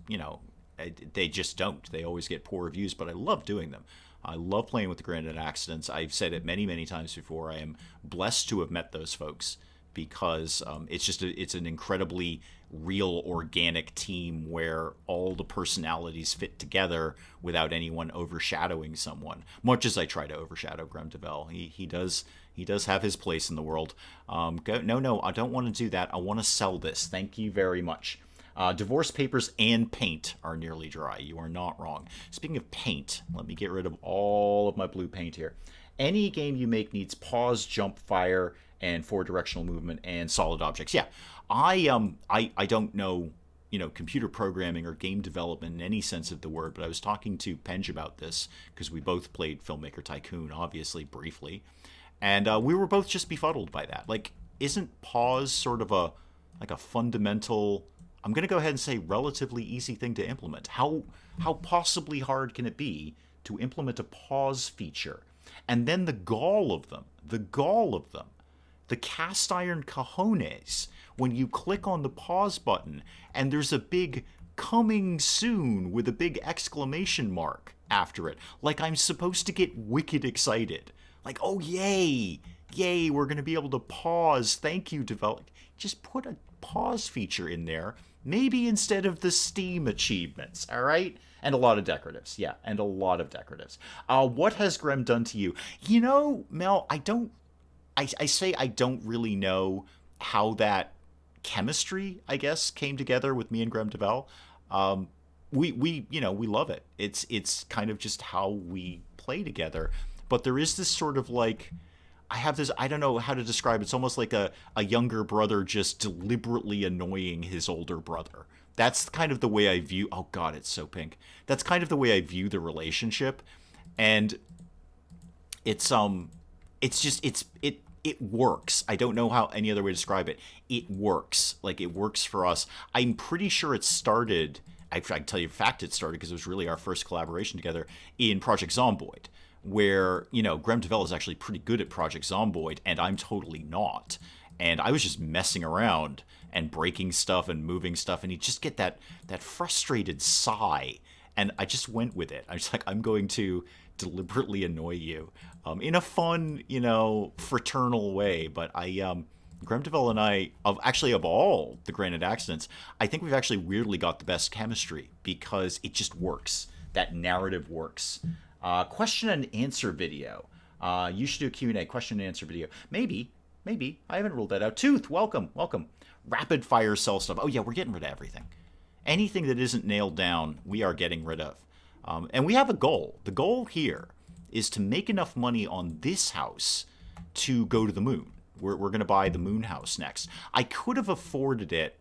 they just don't. They always get poor reviews, but I love doing them. I love playing with the Granite Accidents. I've said it many, many times before. I am blessed to have met those folks because it's an incredibly real, organic team where all the personalities fit together without anyone overshadowing someone. Much as I try to overshadow Creme de Fel, he does have his place in the world. No, I don't want to do that. I want to sell this. Thank you very much. Divorce papers and paint are nearly dry. You are not wrong. Speaking of paint, let me get rid of all of my blue paint here. Any game you make needs pause, jump, fire, and 4-directional movement and solid objects. Yeah, I don't know, computer programming or game development in any sense of the word, but I was talking to Penge about this because we both played Filmmaker Tycoon, obviously, briefly. And we were both just befuddled by that. Like, isn't pause sort of a fundamental, I'm going to go ahead and say relatively easy thing to implement? How possibly hard can it be to implement a pause feature? And then the gall of them, the cast iron cojones when you click on the pause button and there's a big coming soon with a big exclamation mark after it. Like I'm supposed to get wicked excited. Like, oh, yay, we're going to be able to pause. Thank you, develop. Just put a pause feature in there, maybe instead of the Steam achievements, all right? And a lot of decoratives, yeah, and a lot of decoratives. What has Grem done to you? You know, Mel, I say I don't really know how that chemistry, I guess, came together with me and Grem Devel. We love it. It's kind of just how we play together. But there is this sort of like, I don't know how to describe it. It's almost like a younger brother just deliberately annoying his older brother. That's kind of the way I view, oh God, it's so pink. That's kind of the way I view the relationship. And it's it works. I don't know how any other way to describe it. It works. Like, it works for us. I'm pretty sure it started, I can tell you in fact it started because it was really our first collaboration together in Project Zomboid, where, Grem Devel is actually pretty good at Project Zomboid, and I'm totally not. And I was just messing around and breaking stuff and moving stuff, and you just get that frustrated sigh. And I just went with it. I was like, I'm going to deliberately annoy you in a fun, fraternal way. But Grem Devel and I, of all the Granite Accidents, I think we've actually weirdly got the best chemistry because it just works. That narrative works. Question and answer video. You should do a Q&A, question and answer video. Maybe. I haven't ruled that out. Tooth, welcome. Rapid fire sell stuff. Oh yeah, we're getting rid of everything. Anything that isn't nailed down, we are getting rid of. And we have a goal. The goal here is to make enough money on this house to go to the moon. We're going to buy the moon house next. I could have afforded it.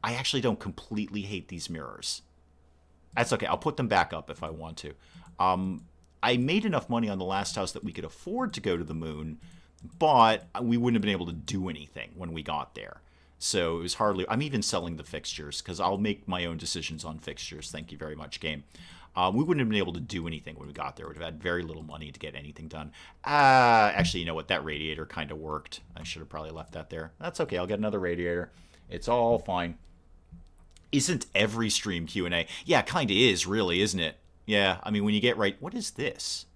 I actually don't completely hate these mirrors. That's okay. I'll put them back up if I want to. I made enough money on the last house that we could afford to go to the moon, but we wouldn't have been able to do anything when we got there. So it was hardly... I'm even selling the fixtures because I'll make my own decisions on fixtures. Thank you very much, game. We wouldn't have been able to do anything when we got there. We would have had very little money to get anything done. Actually, you know what? That radiator kind of worked. I should have probably left that there. That's okay. I'll get another radiator. It's all fine. Isn't every stream Q&A? Yeah, kind of is, really, isn't it? Yeah, I mean, when you get right... What is this?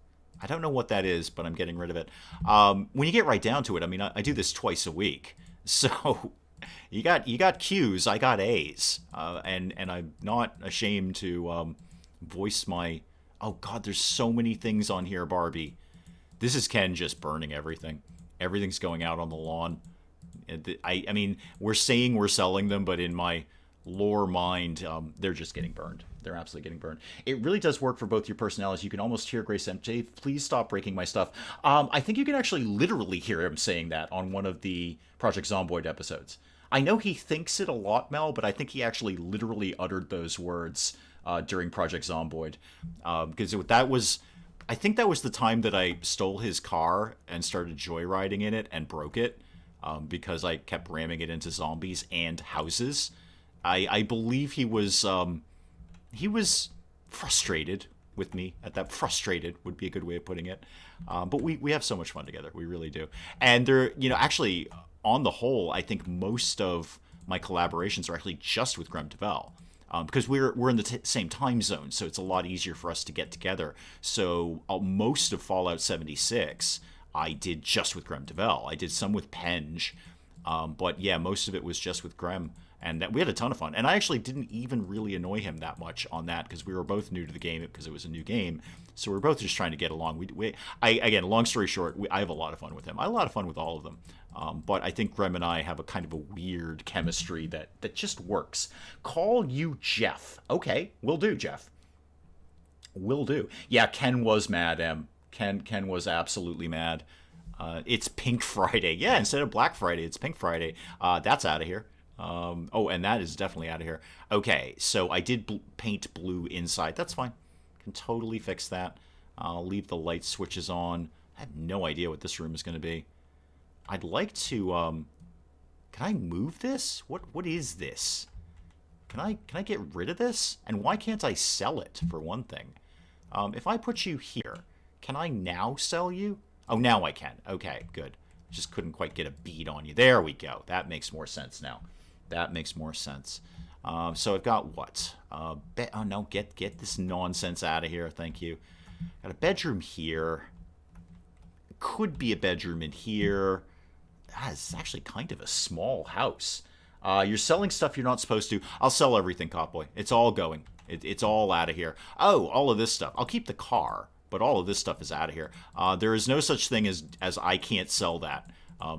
I don't know what that is, but I'm getting rid of it. When you get right down to it, I mean, I do this twice a week. So you got Qs, I got As. And I'm not ashamed to voice my... Oh, God, there's so many things on here, Barbie. This is Ken just burning everything. Everything's going out on the lawn. I mean, we're saying we're selling them, but in my lore mind, they're just getting burned. They're absolutely getting burned. It really does work for both your personalities. You can almost hear Grace MJ, please stop breaking my stuff. I think you can actually literally hear him saying that on one of the Project Zomboid episodes. I know he thinks it a lot, Mel, but I think he actually literally uttered those words during Project Zomboid. Because that was... I think that was the time that I stole his car and started joyriding in it and broke it because I kept ramming it into zombies and houses. I believe he was frustrated with me at that. Frustrated would be a good way of putting it. But we have so much fun together. We really do. And there, actually, on the whole, I think most of my collaborations are actually just with Grem Devel. Because we're in the same time zone, so it's a lot easier for us to get together. So most of Fallout 76 I did just with Grem Devel. I did some with Penge, but yeah, most of it was just with Grem, and we had a ton of fun. And I actually didn't even really annoy him that much on that because we were both new to the game because it was a new game. So we were both just trying to get along. Again, long story short, I have a lot of fun with him. I have a lot of fun with all of them. But I think Grem and I have a kind of a weird chemistry that just works. Call you Jeff. Okay, will do, Jeff. Will do. Yeah, Ken was mad, Em. Ken was absolutely mad. It's Pink Friday. Yeah, instead of Black Friday, it's Pink Friday. That's out of here. And that is definitely out of here. Okay, so I did paint blue inside. That's fine. Can totally fix that. I'll leave the light switches on I have no idea what this room is going to be. I'd like to, can I move this? What is this? Can I get rid of this? And why can't I sell it, for one thing? If I put you here, can I now sell you? Oh, now I can. Okay, good. Just couldn't quite get a bead on you. There we go. That makes more sense now. That makes more sense. So I've got what? Oh, no, get this nonsense out of here. Thank you. Got a bedroom here. Could be a bedroom in here. It's actually kind of a small house. You're selling stuff you're not supposed to. I'll sell everything, Copboy. It's all going. It's all out of here. Oh, all of this stuff. I'll keep the car, but all of this stuff is out of here. There is no such thing as I can't sell that.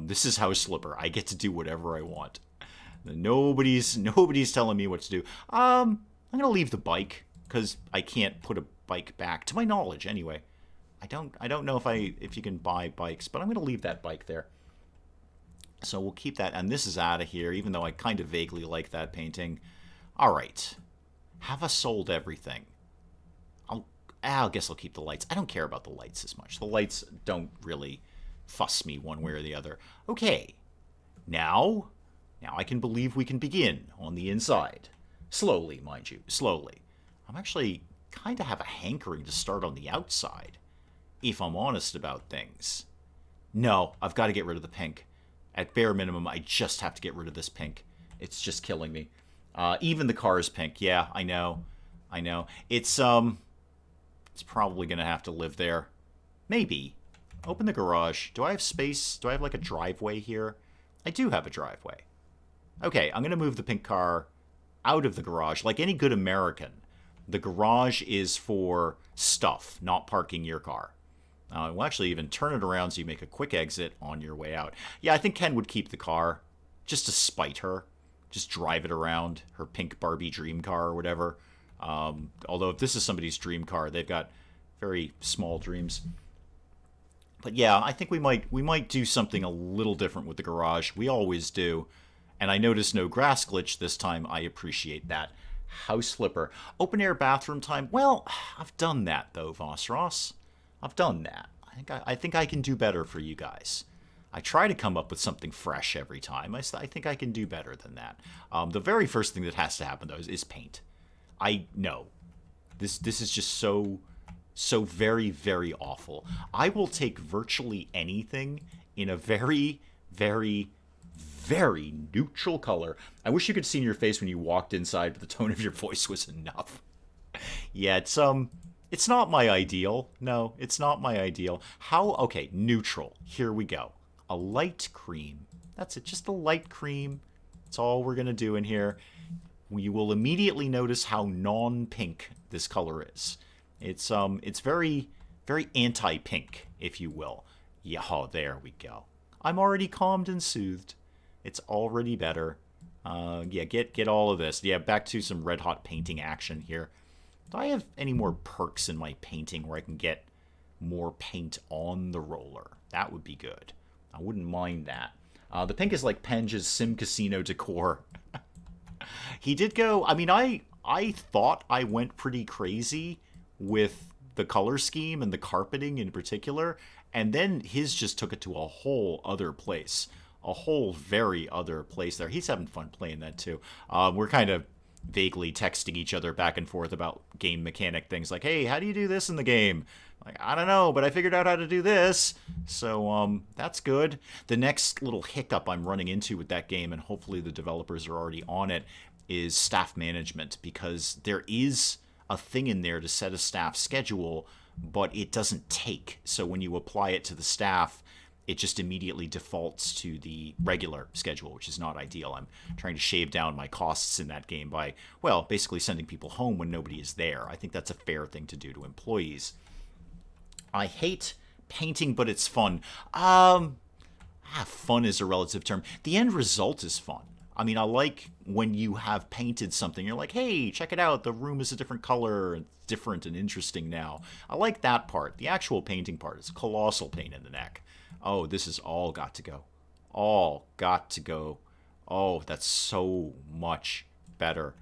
This is House Flipper. I get to do whatever I want. Nobody's telling me what to do. I'm gonna leave the bike because I can't put a bike back, to my knowledge, anyway. I don't know if you can buy bikes, but I'm gonna leave that bike there. So we'll keep that, and this is out of here, even though I kind of vaguely like that painting. All right, have I sold everything? I guess I'll keep the lights. I don't care about the lights as much. The lights don't really fuss me one way or the other. Okay, now I can believe we can begin on the inside. Slowly, mind you, slowly. I'm actually kind of have a hankering to start on the outside, if I'm honest about things. No, I've got to get rid of the pink. At bare minimum, I just have to get rid of this pink. It's just killing me. Even the car is pink. Yeah, I know. It's probably going to have to live there. Maybe. Open the garage. Do I have space? Do I have like a driveway here? I do have a driveway. Okay, I'm going to move the pink car out of the garage. Like any good American, the garage is for stuff, not parking your car. We'll actually even turn it around so you make a quick exit on your way out. Yeah, I think Ken would keep the car just to spite her. Just drive it around, her pink Barbie dream car or whatever. Although if this is somebody's dream car, they've got very small dreams. But yeah, I think we might do something a little different with the garage. We always do. And I noticed no grass glitch this time. I appreciate that. House Flipper. Open air bathroom time. Well, I've done that though, Voss Ross. I've done that. I think I can do better for you guys. I try to come up with something fresh every time. I think I can do better than that. The very first thing that has to happen though is paint. I know this is just so very, very awful. I will take virtually anything in a very, very, very neutral color. I wish you could see in your face when you walked inside, but the tone of your voice was enough. Yeah, it's not my ideal. No, it's not my ideal. Okay, neutral. Here we go. A light cream. That's it, just a light cream. That's all we're going to do in here. You will immediately notice how non-pink this color is. It's very, very anti-pink, if you will. Yeah, oh, there we go. I'm already calmed and soothed. It's already better. Yeah, get all of this. Yeah, back to some red-hot painting action here. Do I have any more perks in my painting where I can get more paint on the roller? That would be good. I wouldn't mind that. The pink is like Penge's Sim Casino decor. He did go... I mean, I thought I went pretty crazy with the color scheme and the carpeting in particular, and then his just took it to a whole other place. A whole very other place there. He's having fun playing that too. We're kind of vaguely texting each other back and forth about game mechanic things like, hey, how do you do this in the game? Like, I don't know, but I figured out how to do this. So that's good. The next little hiccup I'm running into with that game, and hopefully the developers are already on it, is staff management, because there is a thing in there to set a staff schedule, but it doesn't take. So when you apply it to the staff, it just immediately defaults to the regular schedule, which is not ideal. I'm trying to shave down my costs in that game by, well, basically sending people home when nobody is there. I think that's a fair thing to do to employees. I hate painting, but it's fun. Fun is a relative term. The end result is fun. I mean, I like when you have painted something, you're like, hey, check it out. The room is a different color. It's different and interesting now. I like that part. The actual painting part is a colossal pain in the neck. Oh, this has all got to go. All got to go. Oh, that's so much better.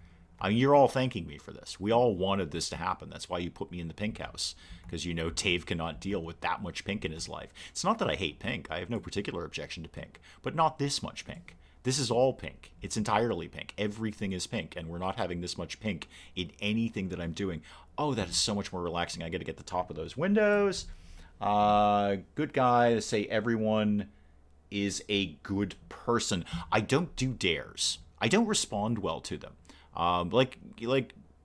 I mean, you're all thanking me for this. We all wanted this to happen. That's why you put me in the pink house, because you know Dave cannot deal with that much pink in his life. It's not that I hate pink. I have no particular objection to pink, but not this much pink. This is all pink. It's entirely pink. Everything is pink, and we're not having this much pink in anything that I'm doing. Oh, that is so much more relaxing. I got to get the top of those windows. Good guy to say everyone is a good person. I don't do dares. I don't respond well to them. Like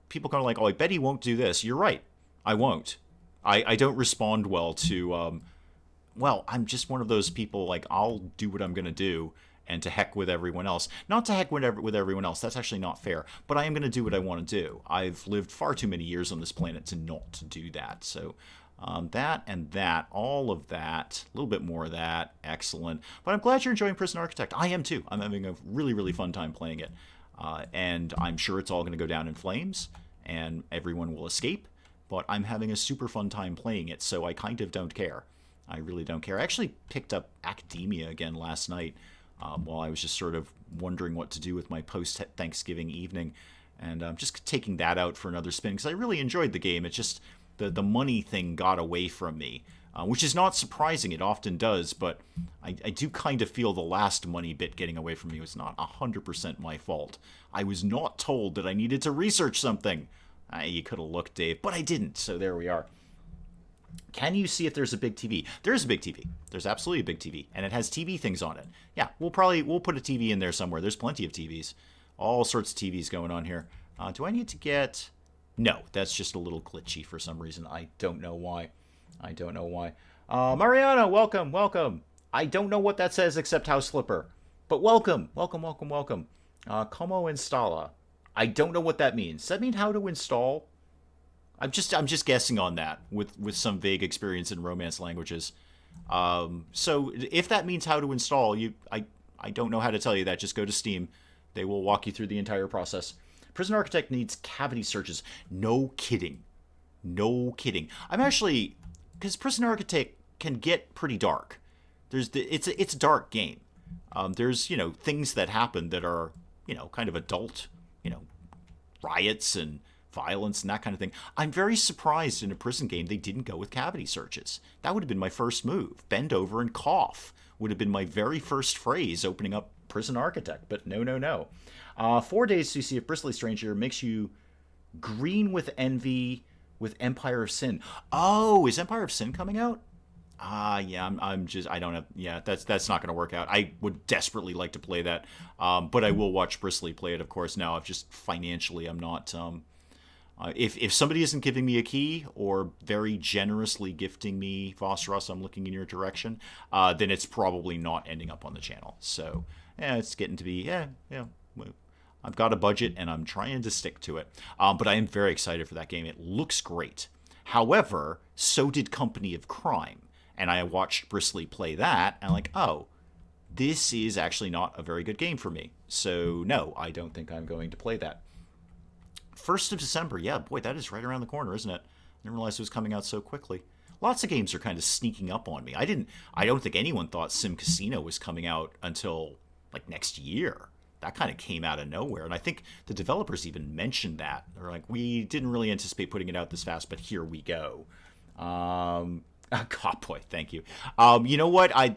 people kind of like, oh, I bet he won't do this. You're right. I won't. I don't respond well to, well, I'm just one of those people, like, I'll do what I'm going to do, and to heck with everyone else. Not to heck with everyone else. That's actually not fair. But I am going to do what I want to do. I've lived far too many years on this planet to not to do that. So that and that, all of that, a little bit more of that. Excellent. But I'm glad you're enjoying Prison Architect. I am too. I'm having a really, really fun time playing it. And I'm sure it's all going to go down in flames, and everyone will escape. But I'm having a super fun time playing it, so I kind of don't care. I really don't care. I actually picked up Academia again last night, while I was just sort of wondering what to do with my post-Thanksgiving evening. And I'm just taking that out for another spin, because I really enjoyed the game. It's just the money thing got away from me, which is not surprising. It often does, but I do kind of feel the last money bit getting away from me was not 100% my fault. I was not told that I needed to research something. You could have looked, Dave, but I didn't, so there we are. Can you see if there's a big TV? There's a big TV. There's absolutely a big TV, and it has TV things on it. Yeah, we'll put a TV in there somewhere. There's plenty of TVs. All sorts of TVs going on here. Do I need to get... No, that's just a little glitchy for some reason. I don't know why. Mariana, welcome, welcome. I don't know what that says except House Slipper. But welcome. Como installa. I don't know what that means. Does that mean how to install? I'm just guessing on that with some vague experience in Romance languages. So if that means how to install, I don't know how to tell you that. Just go to Steam. They will walk you through the entire process. Prison Architect needs cavity searches. No kidding. I'm actually, because Prison Architect can get pretty dark. It's a dark game. There's things that happen that are kind of adult, riots and violence and that kind of thing. I'm very surprised in a prison game they didn't go with cavity searches. That would have been my first move. Bend over and cough would have been my very first phrase opening up Prison Architect, but no. 4 days to see if Bristly Stranger makes you green with envy with Empire of Sin. Oh, is Empire of Sin coming out? Yeah, I don't have, yeah, that's not going to work out. I would desperately like to play that, but I will watch Bristly play it, of course. Now, I've just financially, I'm not, if somebody isn't giving me a key or very generously gifting me Vossross, I'm looking in your direction, then it's probably not ending up on the channel. So, yeah, it's getting to be, I've got a budget and I'm trying to stick to it. But I am very excited for that game. It looks great. However, so did Company of Crime. And I watched Bristly play that, and I'm like, oh, this is actually not a very good game for me. So, no, I don't think I'm going to play that. 1st of December, yeah, boy, that is right around the corner, isn't it? I didn't realize it was coming out so quickly. Lots of games are kind of sneaking up on me. I don't think anyone thought Sim Casino was coming out until, like, next year. That kind of came out of nowhere, and I think the developers even mentioned that. They're like, we didn't really anticipate putting it out this fast, but here we go. God, boy, thank you. You know what? I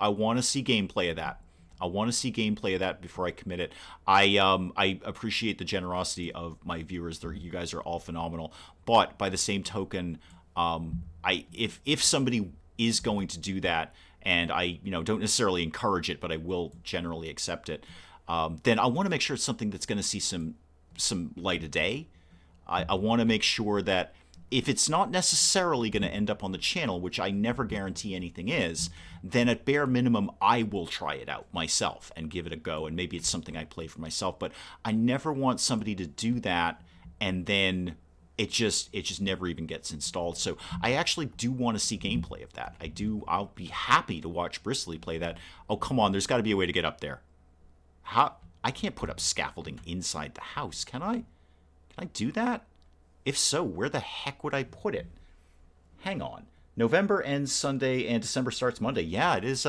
want to see gameplay of that. I want to see gameplay of that before I commit it. I appreciate the generosity of my viewers. You guys are all phenomenal. But by the same token, if somebody is going to do that, and I don't necessarily encourage it, but I will generally accept it, then I want to make sure it's something that's going to see some light of day. I want to make sure that if it's not necessarily going to end up on the channel, which I never guarantee anything is, then at bare minimum, I will try it out myself and give it a go. And maybe it's something I play for myself. But I never want somebody to do that and then it just never even gets installed. So I actually do want to see gameplay of that. I'll be happy to watch Bristly play that. Oh, come on. There's got to be a way to get up there. I can't put up scaffolding inside the house, can I? Can I do that? If so, where the heck would I put it? Hang on. November ends Sunday and December starts Monday. Yeah, it is.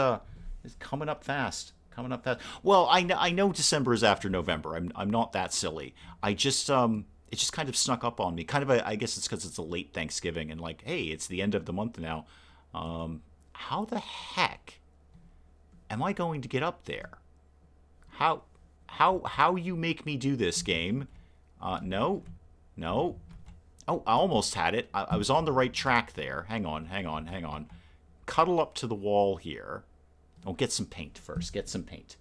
It's coming up fast. Coming up fast. Well, I know December is after November. I'm not that silly. I just it just kind of snuck up on me. Kind of I guess it's because it's a late Thanksgiving and like, hey, it's the end of the month now. How the heck am I going to get up there? How you make me do this game? No, no. Oh, I almost had it. I was on the right track there. Hang on. Cuddle up to the wall here. Oh, get some paint first. Get some paint.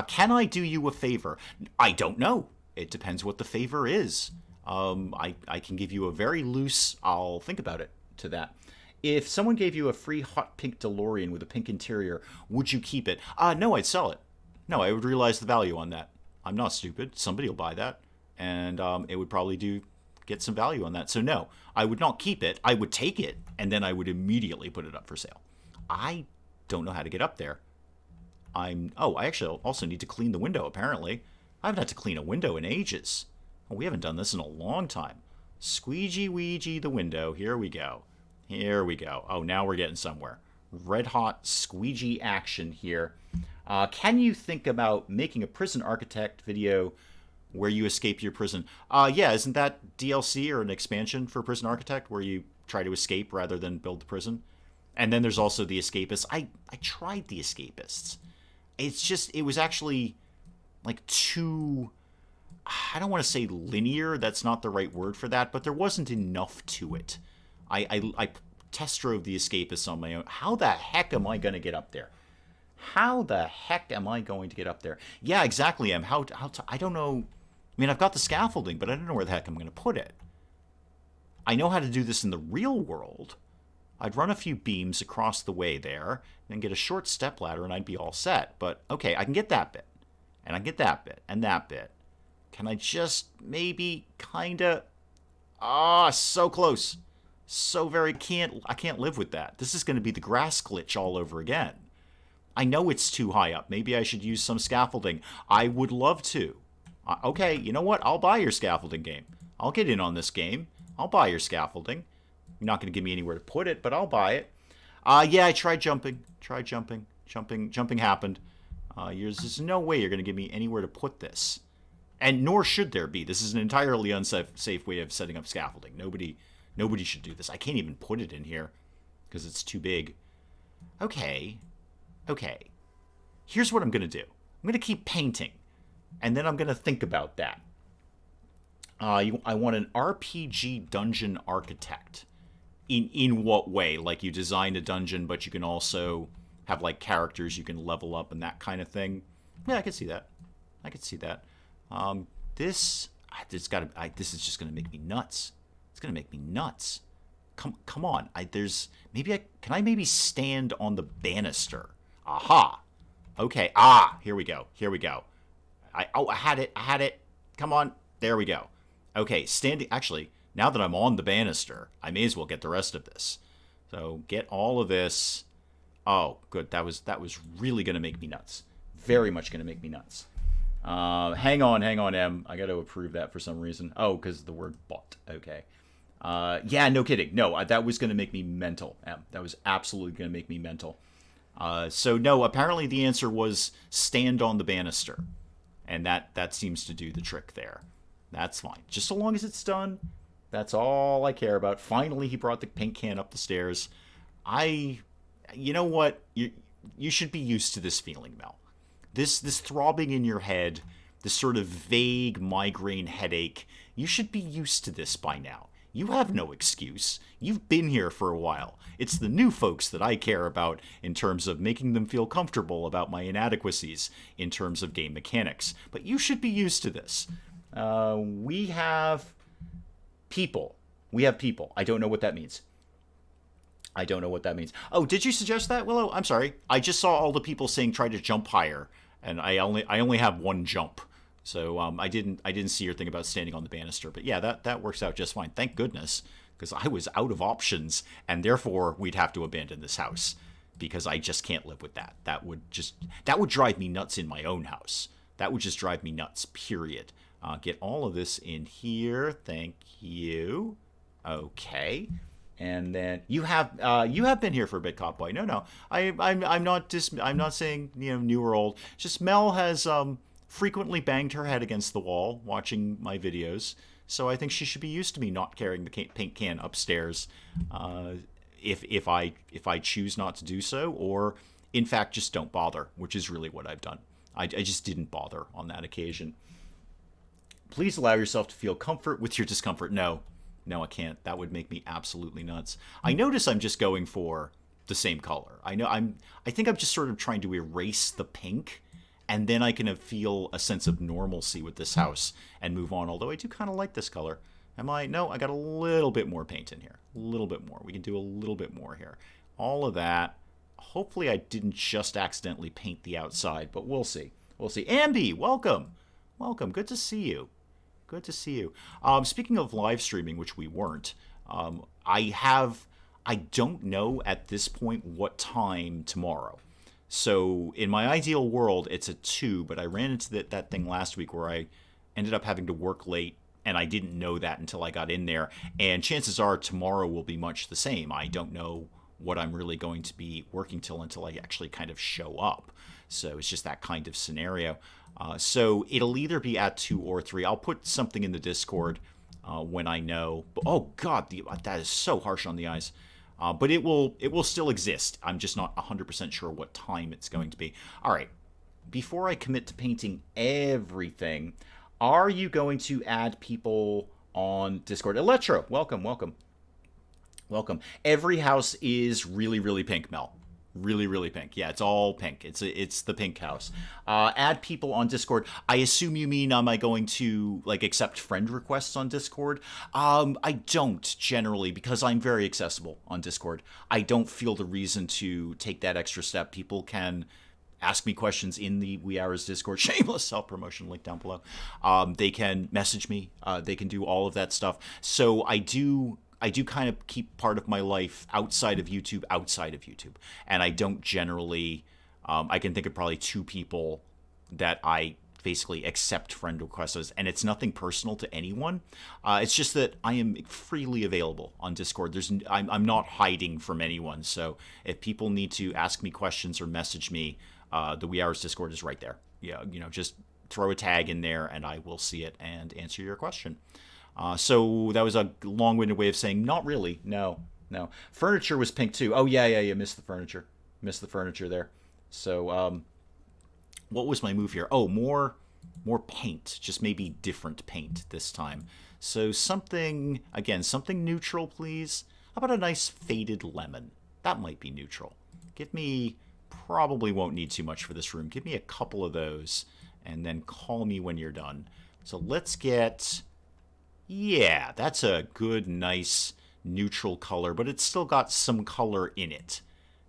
Can I do you a favor? I don't know. It depends what the favor is. I can give you a very loose, I'll think about it, to that. If someone gave you a free hot pink DeLorean with a pink interior, would you keep it? No, I'd sell it. No, I would realize the value on that. I'm not stupid. Somebody will buy that. And it would probably get some value on that. So no, I would not keep it. I would take it, and then I would immediately put it up for sale. I don't know how to get up there. I actually also need to clean the window, apparently. I haven't had to clean a window in ages. Oh, we haven't done this in a long time. Squeegee Ouija the window. Here we go. Here we go. Oh, now we're getting somewhere. Red hot squeegee action here. Can you think about making a prison architect video where you escape your prison? Yeah, isn't that DLC or an expansion for Prison Architect where you try to escape rather than build the prison? And then there's also the Escapists. I tried the Escapists. It was actually like too, I don't want to say linear, that's not the right word for that, but there wasn't enough to it. I test drove the Escapists on my own. How the heck am I going to get up there? How the heck am I going to get up there? Yeah, exactly. I don't know. I mean, I've got the scaffolding, but I don't know where the heck I'm going to put it. I know how to do this in the real world. I'd run a few beams across the way there, then get a short step ladder, and I'd be all set. But, okay, I can get that bit. And I can get that bit, and that bit. Can I just maybe kind of... so close. So very I can't live with that. This is going to be the grass glitch all over again. I know it's too high up. Maybe I should use some scaffolding. I would love to. Okay, you know what? I'll buy your scaffolding game. I'll get in on this game. I'll buy your scaffolding. You're not going to give me anywhere to put it, but I'll buy it. Yeah, I tried jumping. Jumping happened. There's no way you're going to give me anywhere to put this. And nor should there be. This is an entirely unsafe way of setting up scaffolding. Nobody should do this. I can't even put it in here because it's too big. Okay. Here's what I'm going to do. I'm going to keep painting, and then I'm going to think about that. I want an RPG dungeon architect. In what way? Like you design a dungeon, but you can also have like characters you can level up and that kind of thing. Yeah, I could see that. This is just going to make me nuts. It's going to make me nuts. Come on. Can I maybe stand on the banister? Aha. Okay. Here we go. I had it. Come on. There we go. Okay, actually, now that I'm on the banister, I may as well get the rest of this. So, get all of this. Oh, good. That was really going to make me nuts. Very much going to make me nuts. Hang on, M. I got to approve that for some reason. Oh, because the word bought. Okay. Yeah, no kidding. No, that was going to make me mental, M. That was absolutely going to make me mental. So, no, apparently the answer was stand on the banister. And that seems to do the trick there. That's fine. Just so long as it's done, that's all I care about. Finally, he brought the paint can up the stairs. You know what? You should be used to this feeling, Mel. This throbbing in your head, this sort of vague migraine headache, you should be used to this by now. You have no excuse. You've been here for a while. It's the new folks that I care about in terms of making them feel comfortable about my inadequacies in terms of game mechanics. But you should be used to this. We have people. I don't know what that means. Oh, did you suggest that, Willow? I'm sorry. I just saw all the people saying try to jump higher, and I only have one jump. So I didn't see your thing about standing on the banister. But yeah, that works out just fine. Thank goodness, because I was out of options, and therefore we'd have to abandon this house because I just can't live with that. That would drive me nuts in my own house. That would just drive me nuts. Period. Get all of this in here. Thank you. Okay. And then you have been here for a bit, Cop Boy. No, I'm not saying new or old. Just Mel has frequently banged her head against the wall watching my videos, so I think she should be used to me not carrying the paint can upstairs, if I choose not to do so, or in fact just don't bother, which is really what I've done. I just didn't bother on that occasion. Please allow yourself to feel comfort with your discomfort. No, I can't. That would make me absolutely nuts. I notice I'm just going for the same color. I think I'm just sort of trying to erase the pink, and then I can feel a sense of normalcy with this house and move on. Although I do kind of like this color. No, I got a little bit more paint in here. A little bit more. We can do a little bit more here. All of that. Hopefully I didn't just accidentally paint the outside, but we'll see. We'll see. Ambi, welcome. Welcome. Good to see you. Good to see you. Speaking of live streaming, which we weren't, I don't know at this point what time tomorrow. So in my ideal world, it's a 2, but I ran into that thing last week where I ended up having to work late, and I didn't know that until I got in there. And chances are tomorrow will be much the same. I don't know what I'm really going to be working till until I actually kind of show up. So it's just that kind of scenario. So it'll either be at 2 or 3. I'll put something in the Discord when I know. Oh God, that is so harsh on the eyes. But it will still exist. I'm just not 100% sure what time it's going to be. All right. Before I commit to painting everything, are you going to add people on Discord? Electro, welcome. Every house is really, really pink, Mel. Really, really pink. Yeah, it's all pink. It's the pink house. Add people on Discord. I assume you mean, am I going to accept friend requests on Discord? I don't generally, because I'm very accessible on Discord. I don't feel the reason to take that extra step. People can ask me questions in the Wee Hours Discord. Shameless self-promotion, link down below. They can message me. They can do all of that stuff. So I do kind of keep part of my life outside of YouTube. And I don't generally, I can think of probably 2 people that I basically accept friend requests as, and it's nothing personal to anyone. It's just that I am freely available on Discord. I'm not hiding from anyone. So if people need to ask me questions or message me, the Wee Hours Discord is right there. Yeah, just throw a tag in there and I will see it and answer your question. So that was a long-winded way of saying not really. No. Furniture was pink too. Oh yeah. Missed the furniture. There. So what was my move here? Oh, more paint. Just maybe different paint this time. So something neutral, please. How about a nice faded lemon? That might be neutral. Probably won't need too much for this room. Give me a couple of those and then call me when you're done. So let's get... Yeah, that's a good, nice, neutral color, but it's still got some color in it.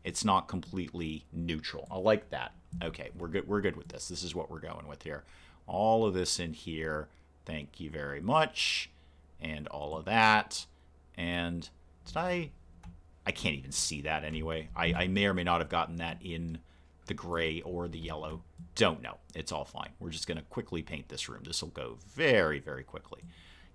It's not completely neutral. I like that. Okay, we're good with this. This is what we're going with here. All of this in here. Thank you very much. And all of that. And did I can't even see that anyway. I may or may not have gotten that in the gray or the yellow. Don't know. It's all fine. We're just going to quickly paint this room. This will go very, very quickly.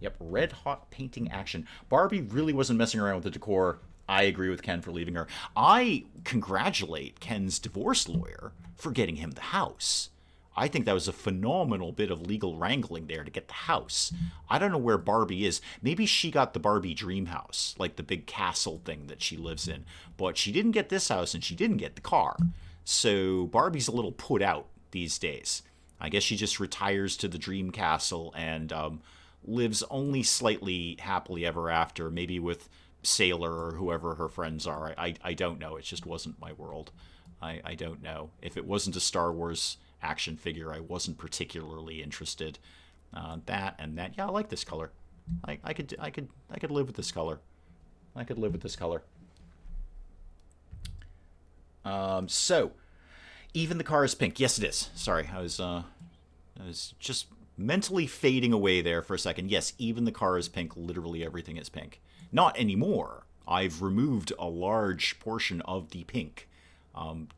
Yep, red hot painting action. Barbie really wasn't messing around with the decor. I agree with Ken for leaving her. I congratulate Ken's divorce lawyer for getting him the house. I think that was a phenomenal bit of legal wrangling there to get the house. I don't know where Barbie is. Maybe she got the Barbie dream house, like the big castle thing that she lives in. But she didn't get this house and she didn't get the car. So Barbie's a little put out these days. I guess she just retires to the dream castle and lives only slightly happily ever after, maybe with Sailor or whoever her friends are. I don't know. It just wasn't my world. I don't know. If it wasn't a Star Wars action figure, I wasn't particularly interested. That and that. Yeah, I like this color. I could live with this color. So even the car is pink. Yes, it is. Sorry, I was just mentally fading away there for a second. Yes, even the car is pink. Literally everything is pink. Not anymore. I've removed a large portion of the pink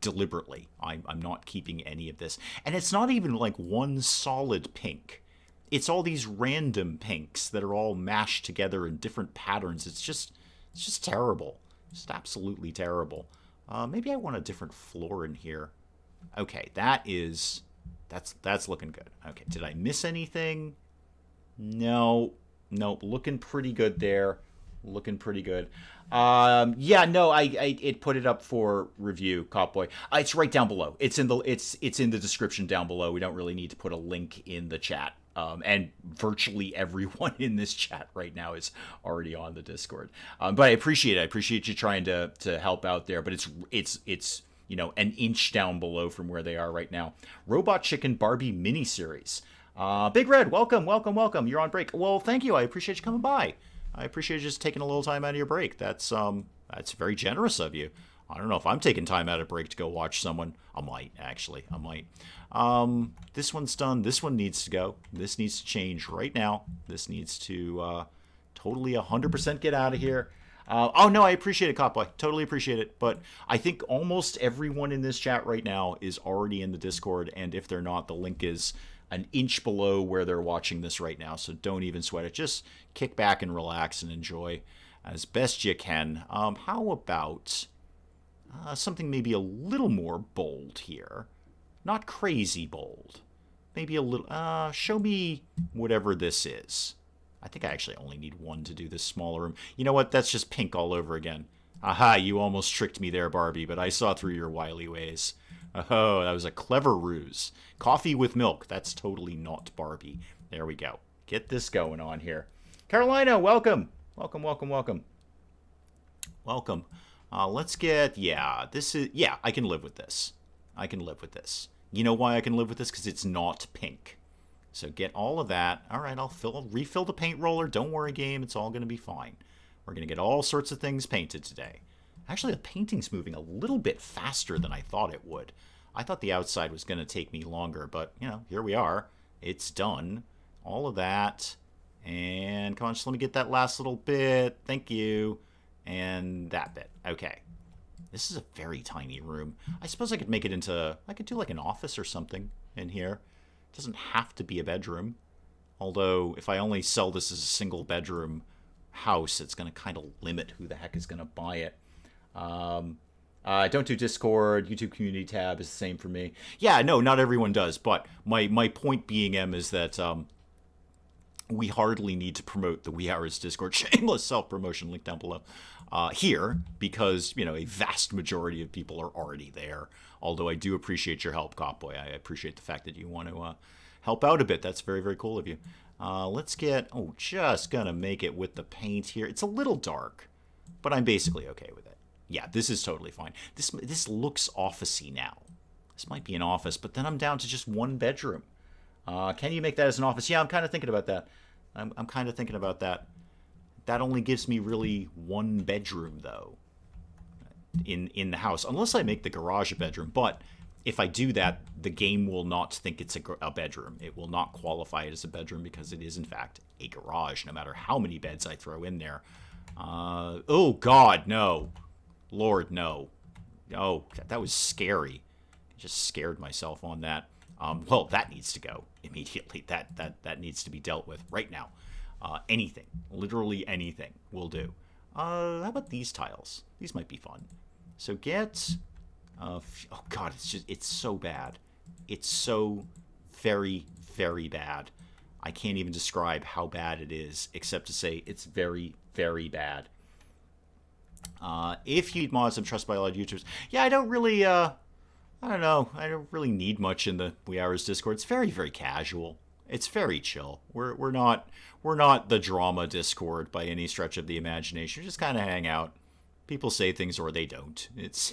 deliberately. I'm not keeping any of this. And it's not even like one solid pink. It's all these random pinks that are all mashed together in different patterns. It's just It's just terrible. Just absolutely terrible. Maybe I want a different floor in here. Okay, that's looking good. Okay, did I miss anything? No. Nope, looking pretty good there. Looking pretty good. Yeah, no, it put it up for review, Copboy. It's right down below. It's in the description down below. We don't really need to put a link in the chat. And virtually everyone in this chat right now is already on the Discord. But I appreciate it. I appreciate you trying to help out there. But it's an inch down below from where they are right now. Robot Chicken Barbie miniseries. Big Red, welcome. You're on break. Well, thank you. I appreciate you coming by. I appreciate you just taking a little time out of your break. That's very generous of you. I don't know if I'm taking time out of break to go watch someone. I might, actually. I might. This one's done. This one needs to go. This needs to change right now. This needs to totally 100% get out of here. Oh, no, I appreciate it, Copboy. Totally appreciate it. But I think almost everyone in this chat right now is already in the Discord. And if they're not, the link is an inch below where they're watching this right now. So don't even sweat it. Just kick back and relax and enjoy as best you can. How about something maybe a little more bold here? Not crazy bold. Maybe a little... show me whatever this is. I think I actually only need one to do this smaller room. You know what? That's just pink all over again. Aha, you almost tricked me there, Barbie, but I saw through your wily ways. Oh, that was a clever ruse. Coffee with milk. That's totally not Barbie. There we go. Get this going on here. Carolina, welcome. Welcome. Let's get... Yeah, I can live with this. You know why I can live with this? Because it's not pink. So get all of that. All right, I'll refill the paint roller. Don't worry, game. It's all going to be fine. We're going to get all sorts of things painted today. Actually, the painting's moving a little bit faster than I thought it would. I thought the outside was going to take me longer, but, here we are. It's done. All of that. And come on, just let me get that last little bit. Thank you. And that bit. Okay. This is a very tiny room. I suppose I could make it into... I could do like an office or something in here. It doesn't have to be a bedroom. Although, if I only sell this as a single bedroom house, it's going to kind of limit who the heck is going to buy it. Don't do Discord. YouTube community tab is the same for me. Yeah, no, not everyone does. But my point being, Em, is that we hardly need to promote the Wee Hours Discord. Shameless self-promotion, link down below. Here, because, a vast majority of people are already there. Although I do appreciate your help, Copboy. I appreciate the fact that you want to help out a bit. That's very, very cool of you. Let's get... Oh, just gonna make it with the paint here. It's a little dark, but I'm basically okay with it. Yeah, this is totally fine. This looks office-y now. This might be an office, but then I'm down to just one bedroom. Can you make that as an office? Yeah, I'm kind of thinking about that. I'm kind of thinking about that. That only gives me really one bedroom, though, in the house. Unless I make the garage a bedroom. But if I do that, the game will not think it's a bedroom. It will not qualify it as a bedroom because it is, in fact, a garage, no matter how many beds I throw in there. Oh, God, no. Lord, no. Oh, that was scary. I just scared myself on that. Well, that needs to go immediately. That needs to be dealt with right now. Anything, literally anything will do. How about these tiles? These might be fun. So get, oh God, it's so bad. It's so very, very bad. I can't even describe how bad it is, except to say it's very, very bad. If you need mods, I'm trusted by a lot of YouTubers. Yeah, I don't really, I don't know. I don't really need much in the Wee Hours Discord. It's very, very casual. It's very chill. We're not the drama Discord by any stretch of the imagination. We just kind of hang out. People say things or they don't. It's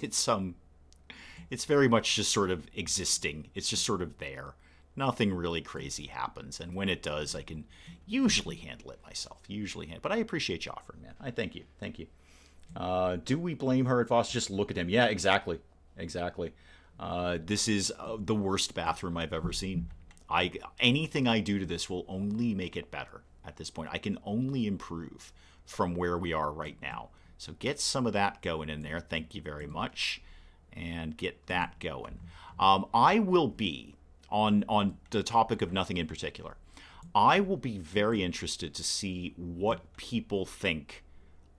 very much just sort of existing. It's just sort of there. Nothing really crazy happens, and when it does, I can usually handle it myself. But I appreciate you offering, man. I thank you. Do we blame her at Voss? Just look at him. Yeah, exactly. This is the worst bathroom I've ever seen. Anything I do to this will only make it better at this point. I can only improve from where we are right now. So get some of that going in there. Thank you very much. And get that going. I will be, on the topic of nothing in particular, I will be very interested to see what people think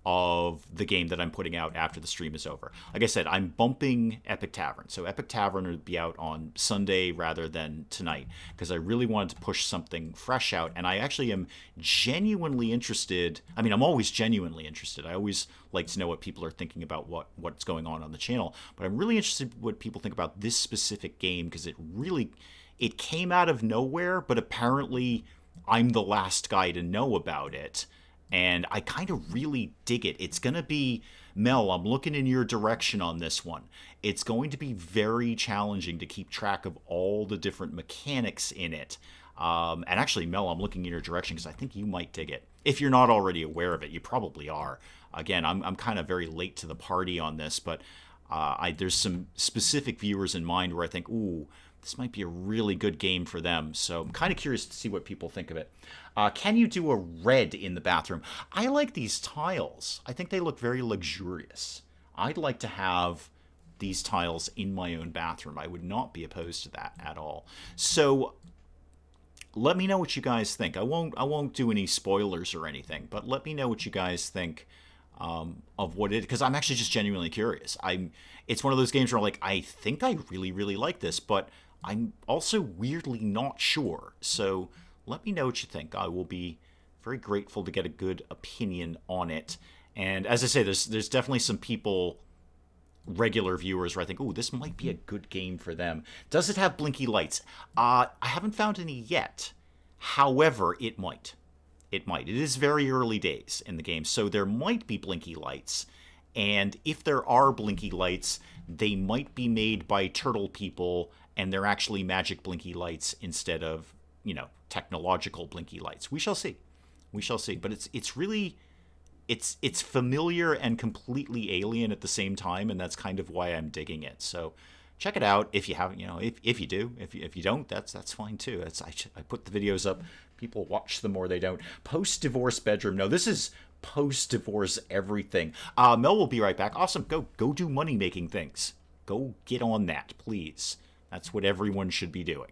of the game that I'm putting out after the stream is over. Like I said, I'm bumping Epic Tavern. So Epic Tavern will be out on Sunday rather than tonight because I really wanted to push something fresh out. And I actually am genuinely interested. I mean, I'm always genuinely interested. I always like to know what people are thinking about what's going on the channel. But I'm really interested in what people think about this specific game because it came out of nowhere, but apparently I'm the last guy to know about it. And I kind of really dig it. It's going to be, Mel, I'm looking in your direction on this one. It's going to be very challenging to keep track of all the different mechanics in it. And actually, Mel, I'm looking in your direction because I think you might dig it. If you're not already aware of it, you probably are. Again, I'm kind of very late to the party on this, but there's some specific viewers in mind where I think, ooh, this might be a really good game for them. So I'm kind of curious to see what people think of it. Can you do a red in the bathroom? I like these tiles. I think they look very luxurious. I'd like to have these tiles in my own bathroom. I would not be opposed to that at all. So let me know what you guys think. I won't do any spoilers or anything, but let me know what you guys think of what it, because I'm actually just genuinely curious. It's one of those games where I'm like, I think I really, really like this, but I'm also weirdly not sure. So let me know what you think. I will be very grateful to get a good opinion on it. And as I say, there's definitely some people, regular viewers, where I think, oh, this might be a good game for them. Does it have blinky lights? I haven't found any yet. However, it might. It might. It is very early days in the game, so there might be blinky lights. And if there are blinky lights, they might be made by turtle people, and they're actually magic blinky lights instead of, technological blinky lights. We shall see. We shall see. But it's really, it's familiar and completely alien at the same time, and that's kind of why I'm digging it. So check it out if you haven't. If you do, if you don't, that's fine too. I put the videos up. People watch them or they don't. Post-divorce bedroom. No, this is post-divorce everything. Mel will be right back. Awesome. Go do money-making things. Go get on that, please. That's what everyone should be doing.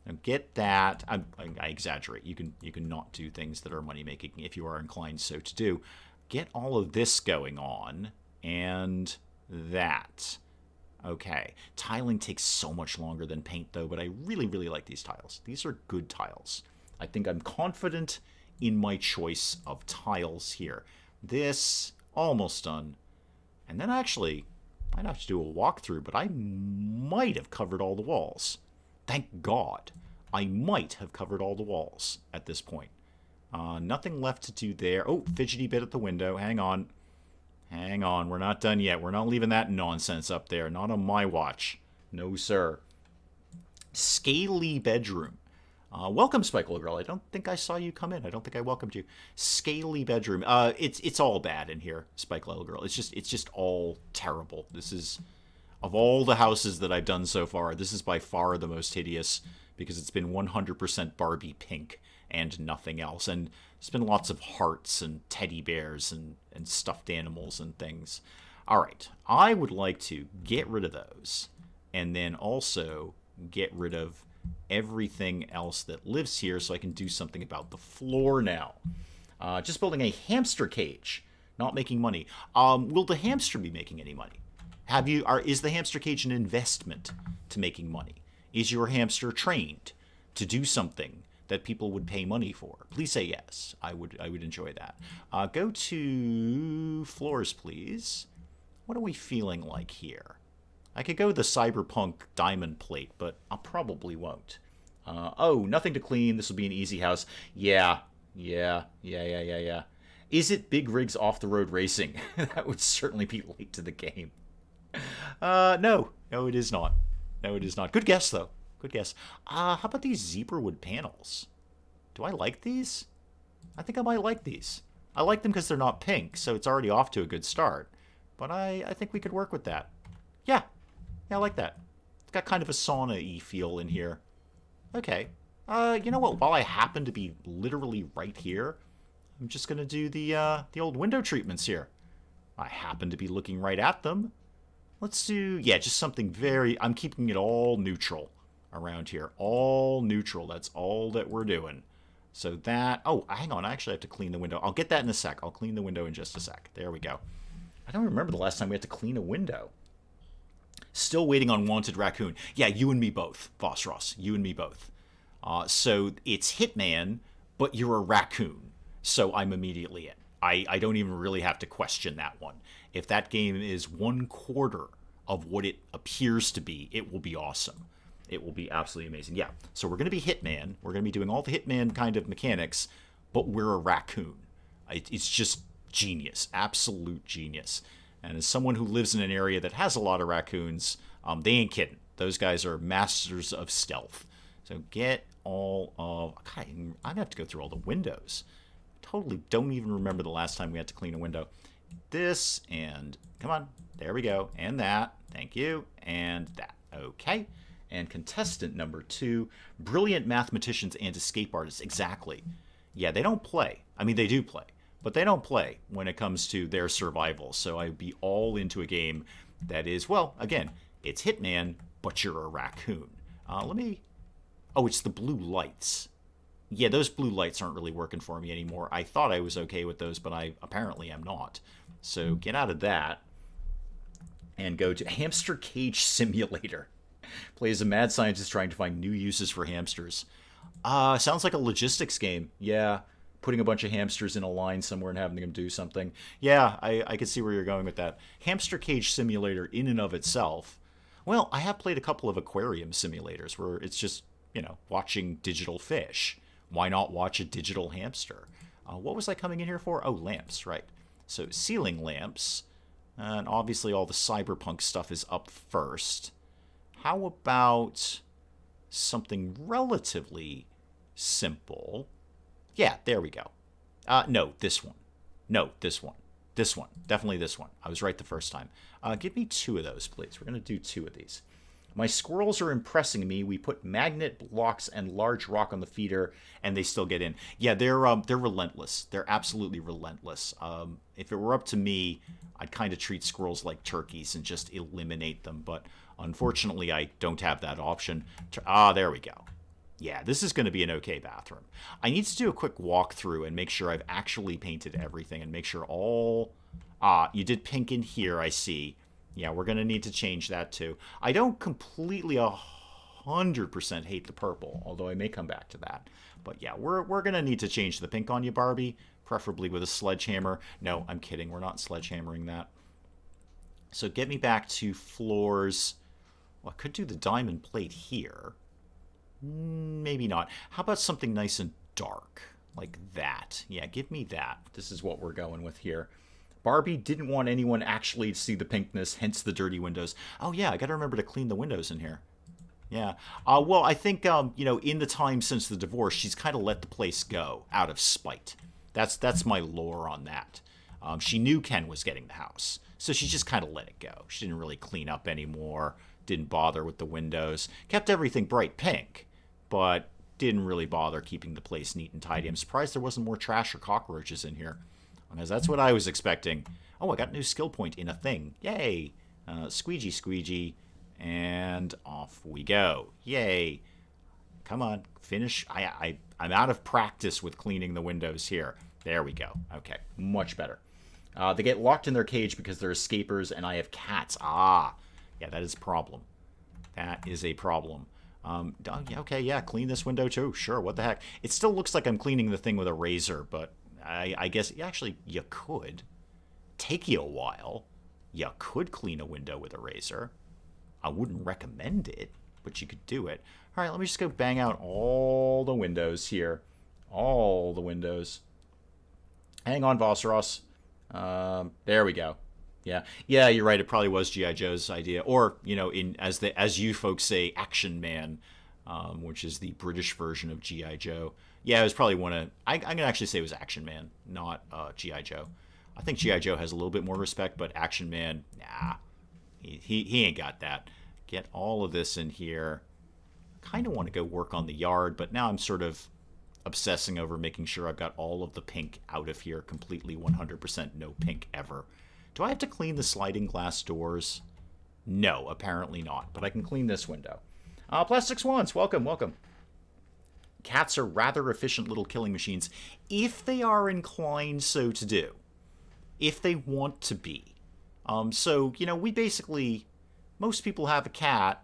Now get that. I exaggerate. You can not do things that are money-making if you are inclined so to do. Get all of this going on and that. Okay. Tiling takes so much longer than paint, though, but I really, really like these tiles. These are good tiles. I think I'm confident in my choice of tiles here. This, almost done. And then actually, I'd have to do a walkthrough, but I might have covered all the walls. Thank God. I might have covered all the walls at this point. Nothing left to do there. Oh, fidgety bit at the window. Hang on. Hang on. We're not done yet. We're not leaving that nonsense up there. Not on my watch. No, sir. Scaly bedroom. Welcome, Spike Girl. I don't think I saw you come in. I don't think I welcomed you. Scaly bedroom. It's all bad in here, Spike Girl. It's just all terrible. This is, of all the houses that I've done so far, this is by far the most hideous because it's been 100% Barbie pink and nothing else. And there's been lots of hearts and teddy bears and stuffed animals and things. All right, I would like to get rid of those and then also get rid of everything else that lives here so I can do something about the floor now. Just building a hamster cage, not making money. Will the hamster be making any money? Is the hamster cage an investment to making money? Is your hamster trained to do something that people would pay money for? Please say yes. I would enjoy that. Go to floors, please. What are we feeling like here? I could go with the cyberpunk diamond plate, but I probably won't. Oh, nothing to clean. This will be an easy house. Yeah. Is it Big Rigs Off-the-Road Racing? That would certainly be late to the game. No, it is not. No, it is not. Good guess, though. Good guess. How about these zebra wood panels? Do I like these? I think I might like these. I like them because they're not pink, so it's already off to a good start. But I think we could work with that. Yeah, I like that. It's got kind of a sauna-y feel in here. Okay. You know what? While I happen to be literally right here, I'm just going to do the old window treatments here. I happen to be looking right at them. Let's do, just something very, I'm keeping it all neutral around here. All neutral. That's all that we're doing. So that... Oh, hang on. I actually have to clean the window. I'll get that in a sec. I'll clean the window in just a sec. There we go. I don't remember the last time we had to clean a window. Still waiting on Wanted Raccoon. Yeah, you and me both, Boss Ross. You and me both. So it's Hitman, but you're a raccoon. So I'm immediately in. I don't even really have to question that one. If that game is 1/4 of what it appears to be, it will be awesome. It will be absolutely amazing. Yeah, so we're going to be Hitman. We're going to be doing all the Hitman kind of mechanics, but we're a raccoon. It's just genius. Absolute genius. And as someone who lives in an area that has a lot of raccoons, they ain't kidding. Those guys are masters of stealth. So get all of... God, I'm going to have to go through all the windows. Totally don't even remember the last time we had to clean a window. This and... Come on. There we go. And that. Thank you. And that. Okay. And contestant number 2, brilliant mathematicians and escape artists. Exactly. Yeah, they don't play. I mean, they do play. But they don't play when it comes to their survival. So I'd be all into a game that is, well, again, it's Hitman, but you're a raccoon. Let me... Oh, it's the blue lights. Yeah, those blue lights aren't really working for me anymore. I thought I was okay with those, but I apparently am not. So get out of that and go to Hamster Cage Simulator. Play as a mad scientist trying to find new uses for hamsters. Sounds like a logistics game. Yeah. Putting a bunch of hamsters in a line somewhere and having them do something. Yeah, I can see where you're going with that. Hamster Cage Simulator in and of itself. Well, I have played a couple of aquarium simulators where it's just, watching digital fish. Why not watch a digital hamster? What was I coming in here for? Oh, lamps, right. So ceiling lamps. And obviously all the cyberpunk stuff is up first. How about something relatively simple? Yeah, there we go. No, this one. No, this one. This one. Definitely this one. I was right the first time. Give me 2 of those, please. We're going to do 2 of these. My squirrels are impressing me. We put magnet blocks and large rock on the feeder, and they still get in. Yeah, they're relentless. They're absolutely relentless. If it were up to me, I'd kind of treat squirrels like turkeys and just eliminate them. But unfortunately, I don't have that option. There we go. Yeah, this is going to be an okay bathroom. I need to do a quick walkthrough and make sure I've actually painted everything and make sure all... you did pink in here, I see. Yeah, we're going to need to change that too. I don't completely 100% hate the purple, although I may come back to that. But yeah, we're going to need to change the pink on you, Barbie, preferably with a sledgehammer. No, I'm kidding. We're not sledgehammering that. So get me back to floors. Well, I could do the diamond plate here. Maybe not. How about something nice and dark? Like that. Yeah, give me that. This is what we're going with here. Barbie didn't want anyone actually to see the pinkness, hence the dirty windows. Oh, yeah, I got to remember to clean the windows in here. Yeah. Well, I think, in the time since the divorce, she's kind of let the place go out of spite. That's my lore on that. She knew Ken was getting the house, so she just kind of let it go. She didn't really clean up anymore, didn't bother with the windows, kept everything bright pink, but didn't really bother keeping the place neat and tidy. I'm surprised there wasn't more trash or cockroaches in here, because that's what I was expecting. Oh, I got a new skill point in a thing. Yay! Squeegee, squeegee, and off we go. Yay! Come on, finish. I'm out of practice with cleaning the windows here. There we go. Okay, much better. They get locked in their cage because they're escapers, and I have cats. Yeah, that is a problem. That is a problem. Okay, yeah, clean this window too. Sure, what the heck. It still looks like I'm cleaning the thing with a razor, but I guess, actually, you could. Take you a while. You could clean a window with a razor. I wouldn't recommend it, but you could do it. All right, let me just go bang out all the windows here. All the windows. Hang on, Vosseros. There we go. Yeah, you're right. It probably was G.I. Joe's idea, or as you folks say, Action Man, which is the British version of G.I. Joe. Yeah, it was probably one of. I'm gonna actually say it was Action Man, not G.I. Joe. I think G.I. Joe has a little bit more respect, but Action Man, nah, he ain't got that. Get all of this in here. Kind of want to go work on the yard, but now I'm sort of obsessing over making sure I've got all of the pink out of here completely, 100% no pink ever. Do I have to clean the sliding glass doors? No, apparently not, but I can clean this window. Plastic Swans, welcome, welcome. cats are rather efficient little killing machines if they are inclined so to do, if they want to be. So, we basically, most people have a cat,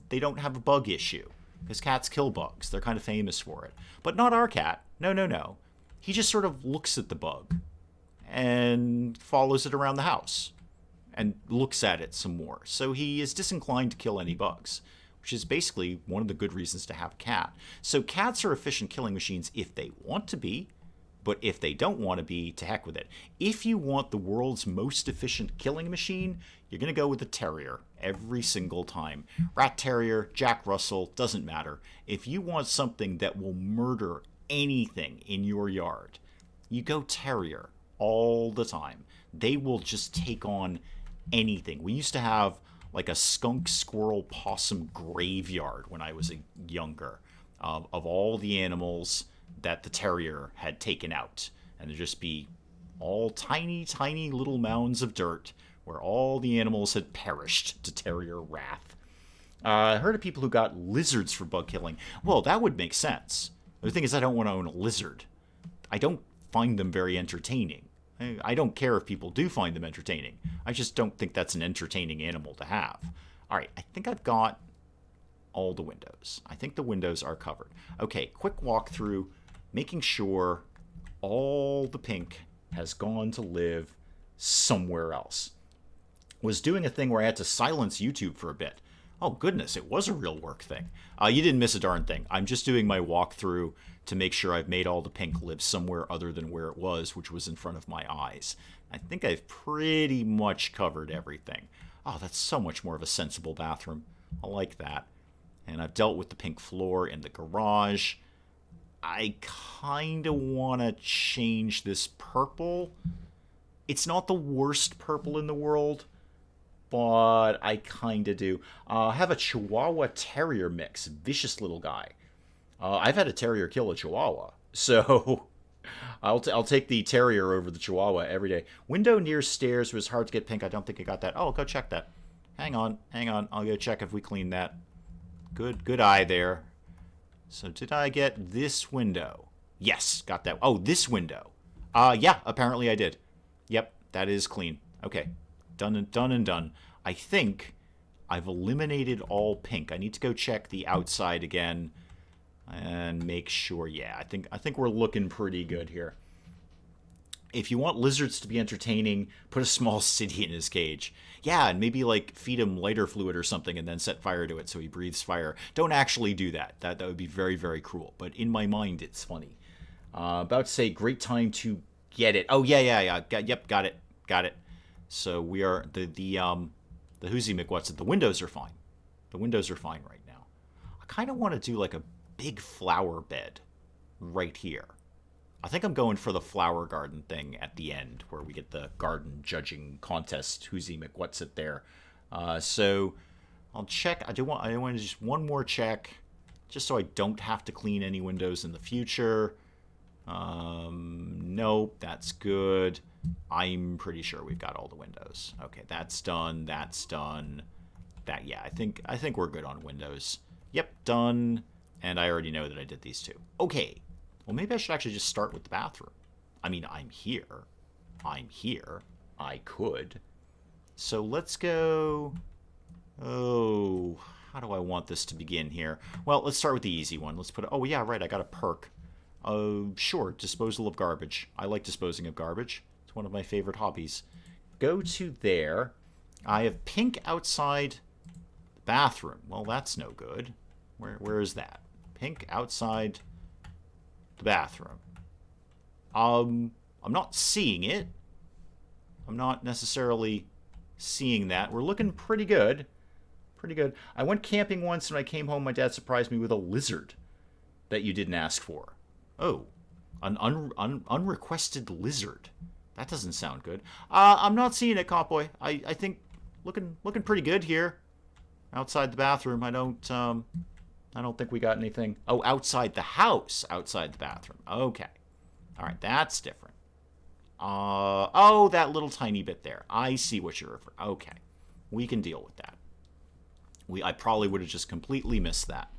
they don't have a bug issue, because cats kill bugs. They're kind of famous for it. But not our cat. No, no, no. He just sort of looks at the bug and follows it around the house and looks at it some more. So he is disinclined to kill any bugs, which is basically one of the good reasons to have a cat. So cats are efficient killing machines if they want to be, but if they don't want to be, to heck with it. If you want the world's most efficient killing machine, you're going to go with a terrier every single time. Rat terrier, Jack Russell, doesn't matter. If you want something that will murder anything in your yard, you go terrier all the time. They will just take on anything. We used to have like a skunk, squirrel, possum graveyard when I was younger of all the animals that the terrier had taken out. And there'd just be all tiny, tiny little mounds of dirt where all the animals had perished to terrier wrath. I heard of people who got lizards for bug killing. Well, that would make sense. The thing is, I don't want to own a lizard. I don't find them very entertaining. I don't care if people do find them entertaining. I just don't think that's an entertaining animal to have. All right, I think I've got all the windows. I think the windows are covered. Okay, quick walkthrough, making sure all the pink has gone to live somewhere else. Was doing a thing where I had to silence YouTube for a bit. Oh, goodness, it was a real work thing. You didn't miss a darn thing. I'm just doing my walkthrough to make sure I've made all the pink live somewhere other than where it was, which was in front of my eyes. I think I've pretty much covered everything. Oh, that's so much more of a sensible bathroom. I like that. And I've dealt with the pink floor in the garage. I kind of want to change this purple. It's not the worst purple in the world, but I kind of do. I have a Chihuahua Terrier mix. Vicious little guy. I've had a Terrier kill a Chihuahua, so I'll take the Terrier over the Chihuahua every day. Window near stairs was hard to get pink. I don't think I got that. Oh, go check that. Hang on. I'll go check if we cleaned that. Good eye there. So did I get this window? Yes, got that. Oh, this window. Yeah, apparently I did. Yep, that is clean. Okay, done and done. I think I've eliminated all pink. I need to go check the outside again and make sure. Yeah, I think we're looking pretty good here. If you want lizards to be entertaining, put a small city in his cage. Yeah, and maybe like feed him lighter fluid or something and then set fire to it so he breathes fire. Don't actually do that. That would be very, very cruel. But in my mind, it's funny. About to say, great time to get it. Oh, yeah. Got it. So we are, the Whoozy McWhat's, the windows are fine. The windows are fine right now. I kind of want to do like a big flower bed right here. I think I'm going for the flower garden thing at the end, where we get the garden judging contest. Whoozy McWhat's it there? So I'll check. I want to just one more check, just so I don't have to clean any windows in the future. Nope, that's good. I'm pretty sure we've got all the windows. Okay, that's done. Yeah, I think we're good on windows. Yep, done. And I already know that I did these two. Okay. Well, maybe I should actually just start with the bathroom. I mean, I'm here. I could. So let's go... Oh, how do I want this to begin here? Well, let's start with the easy one. Let's put... Oh, yeah, right, I got a perk. Sure, disposal of garbage. I like disposing of garbage. It's one of my favorite hobbies. Go to there. I have pink outside the bathroom. Well, that's no good. Where is that? Pink outside... the bathroom. I'm not seeing it. I'm not necessarily seeing that. We're looking pretty good. I went camping once and when I came home, my dad surprised me with a lizard that you didn't ask for. Oh, an unrequested lizard. That doesn't sound good. I'm not seeing it, Copboy. I think looking pretty good here. Outside the bathroom, I don't think we got anything. Oh, outside the house, outside the bathroom. Okay. All right, that's different. Oh, that little tiny bit there. I see what you're referring. Okay. We can deal with that. I probably would have just completely missed that.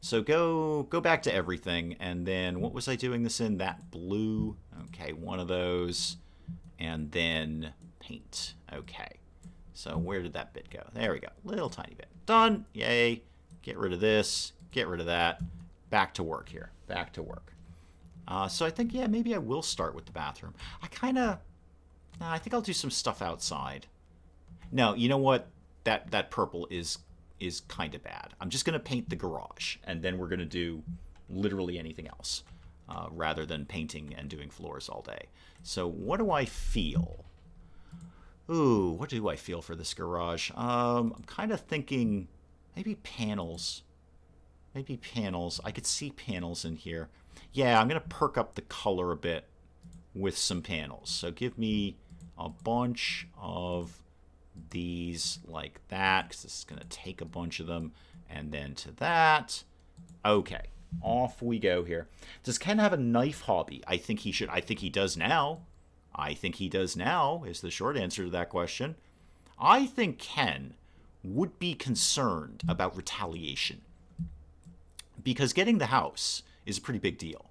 So go back to everything, and then what was I doing this in? That blue. Okay, one of those, and then paint. Okay. So where did that bit go? There we go. Little tiny bit. Done. Yay. Get rid of this. Get rid of that. Back to work here. Back to work. So I think, yeah, maybe I will start with the bathroom. I think I'll do some stuff outside. No, you know what? That purple is kind of bad. I'm just going to paint the garage, and then we're going to do literally anything else rather than painting and doing floors all day. So what do I feel? Ooh, what do I feel for this garage? I'm kind of thinking maybe panels. Maybe panels. I could see panels in here. Yeah, I'm going to perk up the color a bit with some panels. So give me a bunch of these like that, because this is going to take a bunch of them. And then to that. Okay, off we go here. Does Ken have a knife hobby? I think he should. I think he does now. I think he does now is the short answer to that question. I think Ken would be concerned about retaliation, because getting the house is a pretty big deal.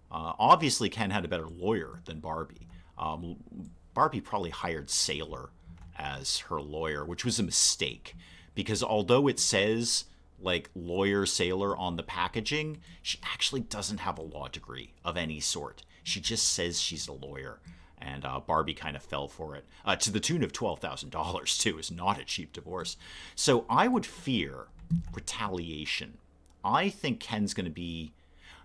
Obviously, Ken had a better lawyer than Barbie. Barbie probably hired Sailor as her lawyer, which was a mistake, because although it says like lawyer Sailor on the packaging, she actually doesn't have a law degree of any sort. She just says she's a lawyer, and Barbie kind of fell for it to the tune of $12,000 too. Is not a cheap divorce. So I would fear retaliation. I think Ken's going to be.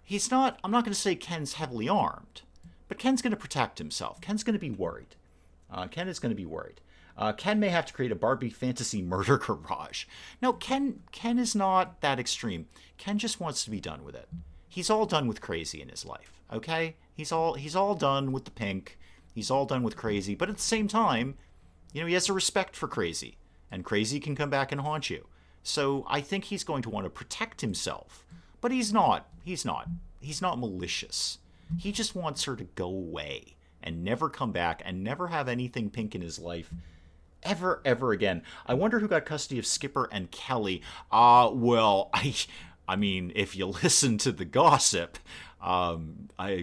He's not. I'm not going to say Ken's heavily armed, but Ken's going to protect himself. Ken's going to be worried. Ken is going to be worried. Ken may have to create a Barbie fantasy murder garage. No, Ken is not that extreme. Ken just wants to be done with it. He's all done with crazy in his life. Okay, he's all done with the pink. He's all done with crazy. But at the same time, he has a respect for crazy, and crazy can come back and haunt you. So I think he's going to want to protect himself. But he's not malicious. He just wants her to go away and never come back and never have anything pink in his life ever again. I wonder who got custody of Skipper and Kelly. Well, I mean, if you listen to the gossip,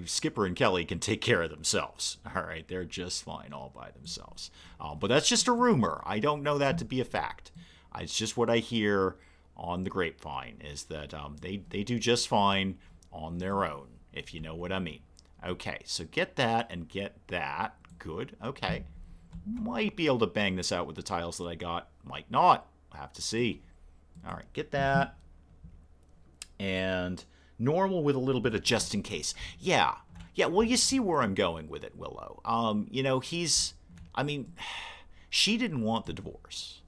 Skipper and Kelly can take care of themselves. All right, they're just fine all by themselves. But that's just a rumor. I don't know that to be a fact. It's just what I hear on the grapevine, is that they do just fine on their own, if you know what I mean. Okay, so get that and get that. Good, okay. Might be able to bang this out with the tiles that I got. Might not. We'll have to see. All right, get that. And normal with a little bit of just in case. Yeah, well, you see where I'm going with it, Willow. She didn't want the divorce.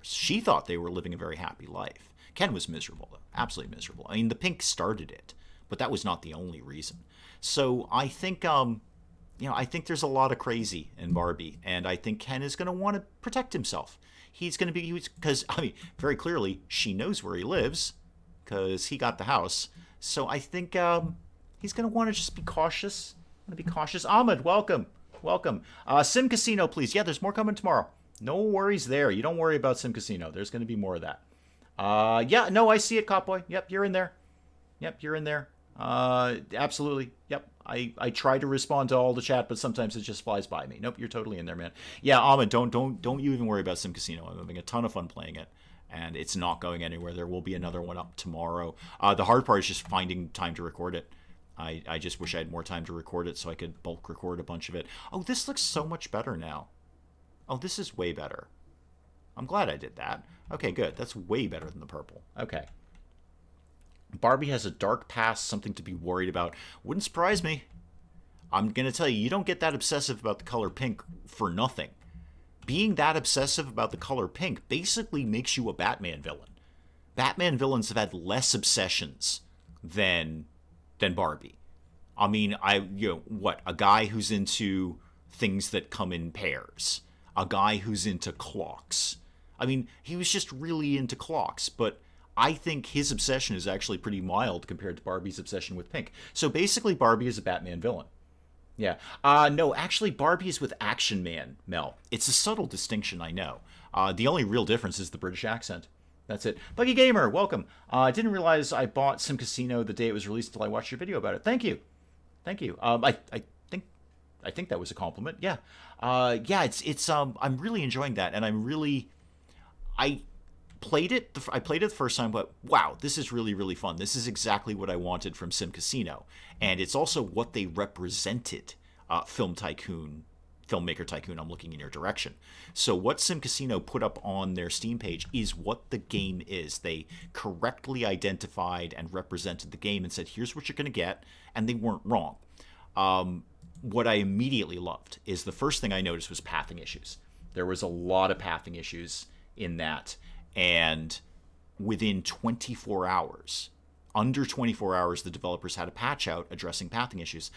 She thought they were living a very happy life. Ken was miserable, though. Absolutely miserable. I mean, the pink started it, but that was not the only reason. So I think, I think there's a lot of crazy in Barbie, and I think Ken is going to want to protect himself. He's going to be, because, very clearly, she knows where he lives, because he got the house. So I think he's going to want to just be cautious. Ahmed, welcome. Sim Casino, please. Yeah, there's more coming tomorrow. No worries there. You don't worry about Sim Casino. There's going to be more of that. Yeah, no, I see it, Copboy. Yep, you're in there. Absolutely. Yep. I try to respond to all the chat, but sometimes it just flies by me. Nope, you're totally in there, man. Yeah, Ahmed, don't you even worry about Sim Casino. I'm having a ton of fun playing it, and it's not going anywhere. There will be another one up tomorrow. The hard part is just finding time to record it. I just wish I had more time to record it so I could bulk record a bunch of it. Oh, this looks so much better now. Oh, this is way better. I'm glad I did that. Okay, good. That's way better than the purple. Okay. Barbie has a dark past, something to be worried about. Wouldn't surprise me. I'm going to tell you, you don't get that obsessive about the color pink for nothing. Being that obsessive about the color pink basically makes you a Batman villain. Batman villains have had less obsessions than Barbie. I mean, a guy who's into things that come in pairs. A guy who's into clocks. I mean, he was just really into clocks, but I think his obsession is actually pretty mild compared to Barbie's obsession with pink. So basically, Barbie is a Batman villain. Yeah. No, actually, Barbie is with Action Man, Mel. It's a subtle distinction, I know. The only real difference is the British accent. That's it. Buggy Gamer, welcome. I didn't realize I bought Sim Casino the day it was released until I watched your video about it. Thank you. Thank you. I think that was a compliment. Yeah. Yeah, it's I'm really enjoying that, and I played it the first time, but wow, this is really, really fun. This is exactly what I wanted from Sim Casino, and it's also what they represented. Filmmaker Tycoon, I'm looking in your direction. So what Sim Casino put up on their Steam page is what the game is. They correctly identified and represented the game and said, here's what you're going to get, and they weren't wrong. What I immediately loved is the first thing I noticed was pathing issues. There was a lot of pathing issues in that, and within 24 hours, under 24 hours, the developers had a patch out addressing pathing issues.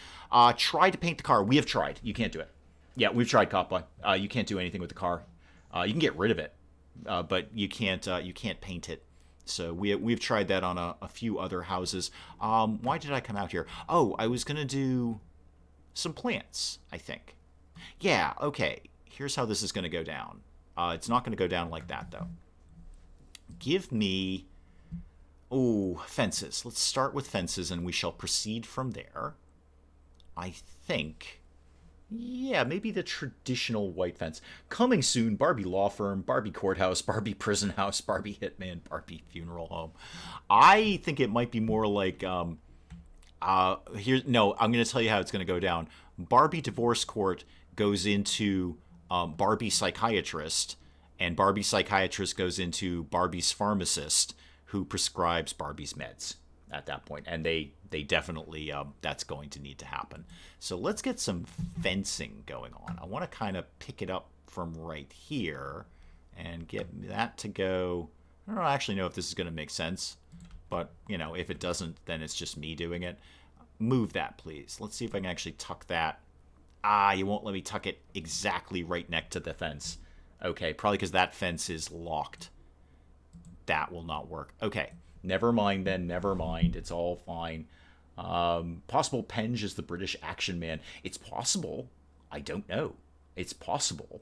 Try to paint the car. We have tried. You can't do it. Yeah, we've tried Copboy. You can't do anything with the car. You can get rid of it, but you can't paint it. So we've tried that on a few other houses. Why did I come out here? Oh, I was going to do some plants, I think. Yeah, okay. Here's how this is going to go down. It's not going to go down like that, though. Give me... Oh, fences. Let's start with fences, and we shall proceed from there. I think... Yeah, maybe the traditional white fence. Coming soon, Barbie Law Firm, Barbie Courthouse, Barbie Prison House, Barbie Hitman, Barbie Funeral Home. I think it might be more like... No, I'm going to tell you how it's going to go down. Barbie Divorce Court goes into Barbie Psychiatrist, and Barbie Psychiatrist goes into Barbie's Pharmacist, who prescribes Barbie's meds at that point. And they definitely, that's going to need to happen. So let's get some fencing going on. I want to kind of pick it up from right here and get that to go. I don't actually know if this is going to make sense, but, you know, if it doesn't, then it's just me doing it. Move that, please. Let's see if I can actually tuck that. You won't let me tuck it exactly right next to the fence. Okay, probably because that fence is locked. That will not work. Okay, never mind then. Never mind. It's all fine. Possible Penge is the British Action Man. It's possible. I don't know. It's possible.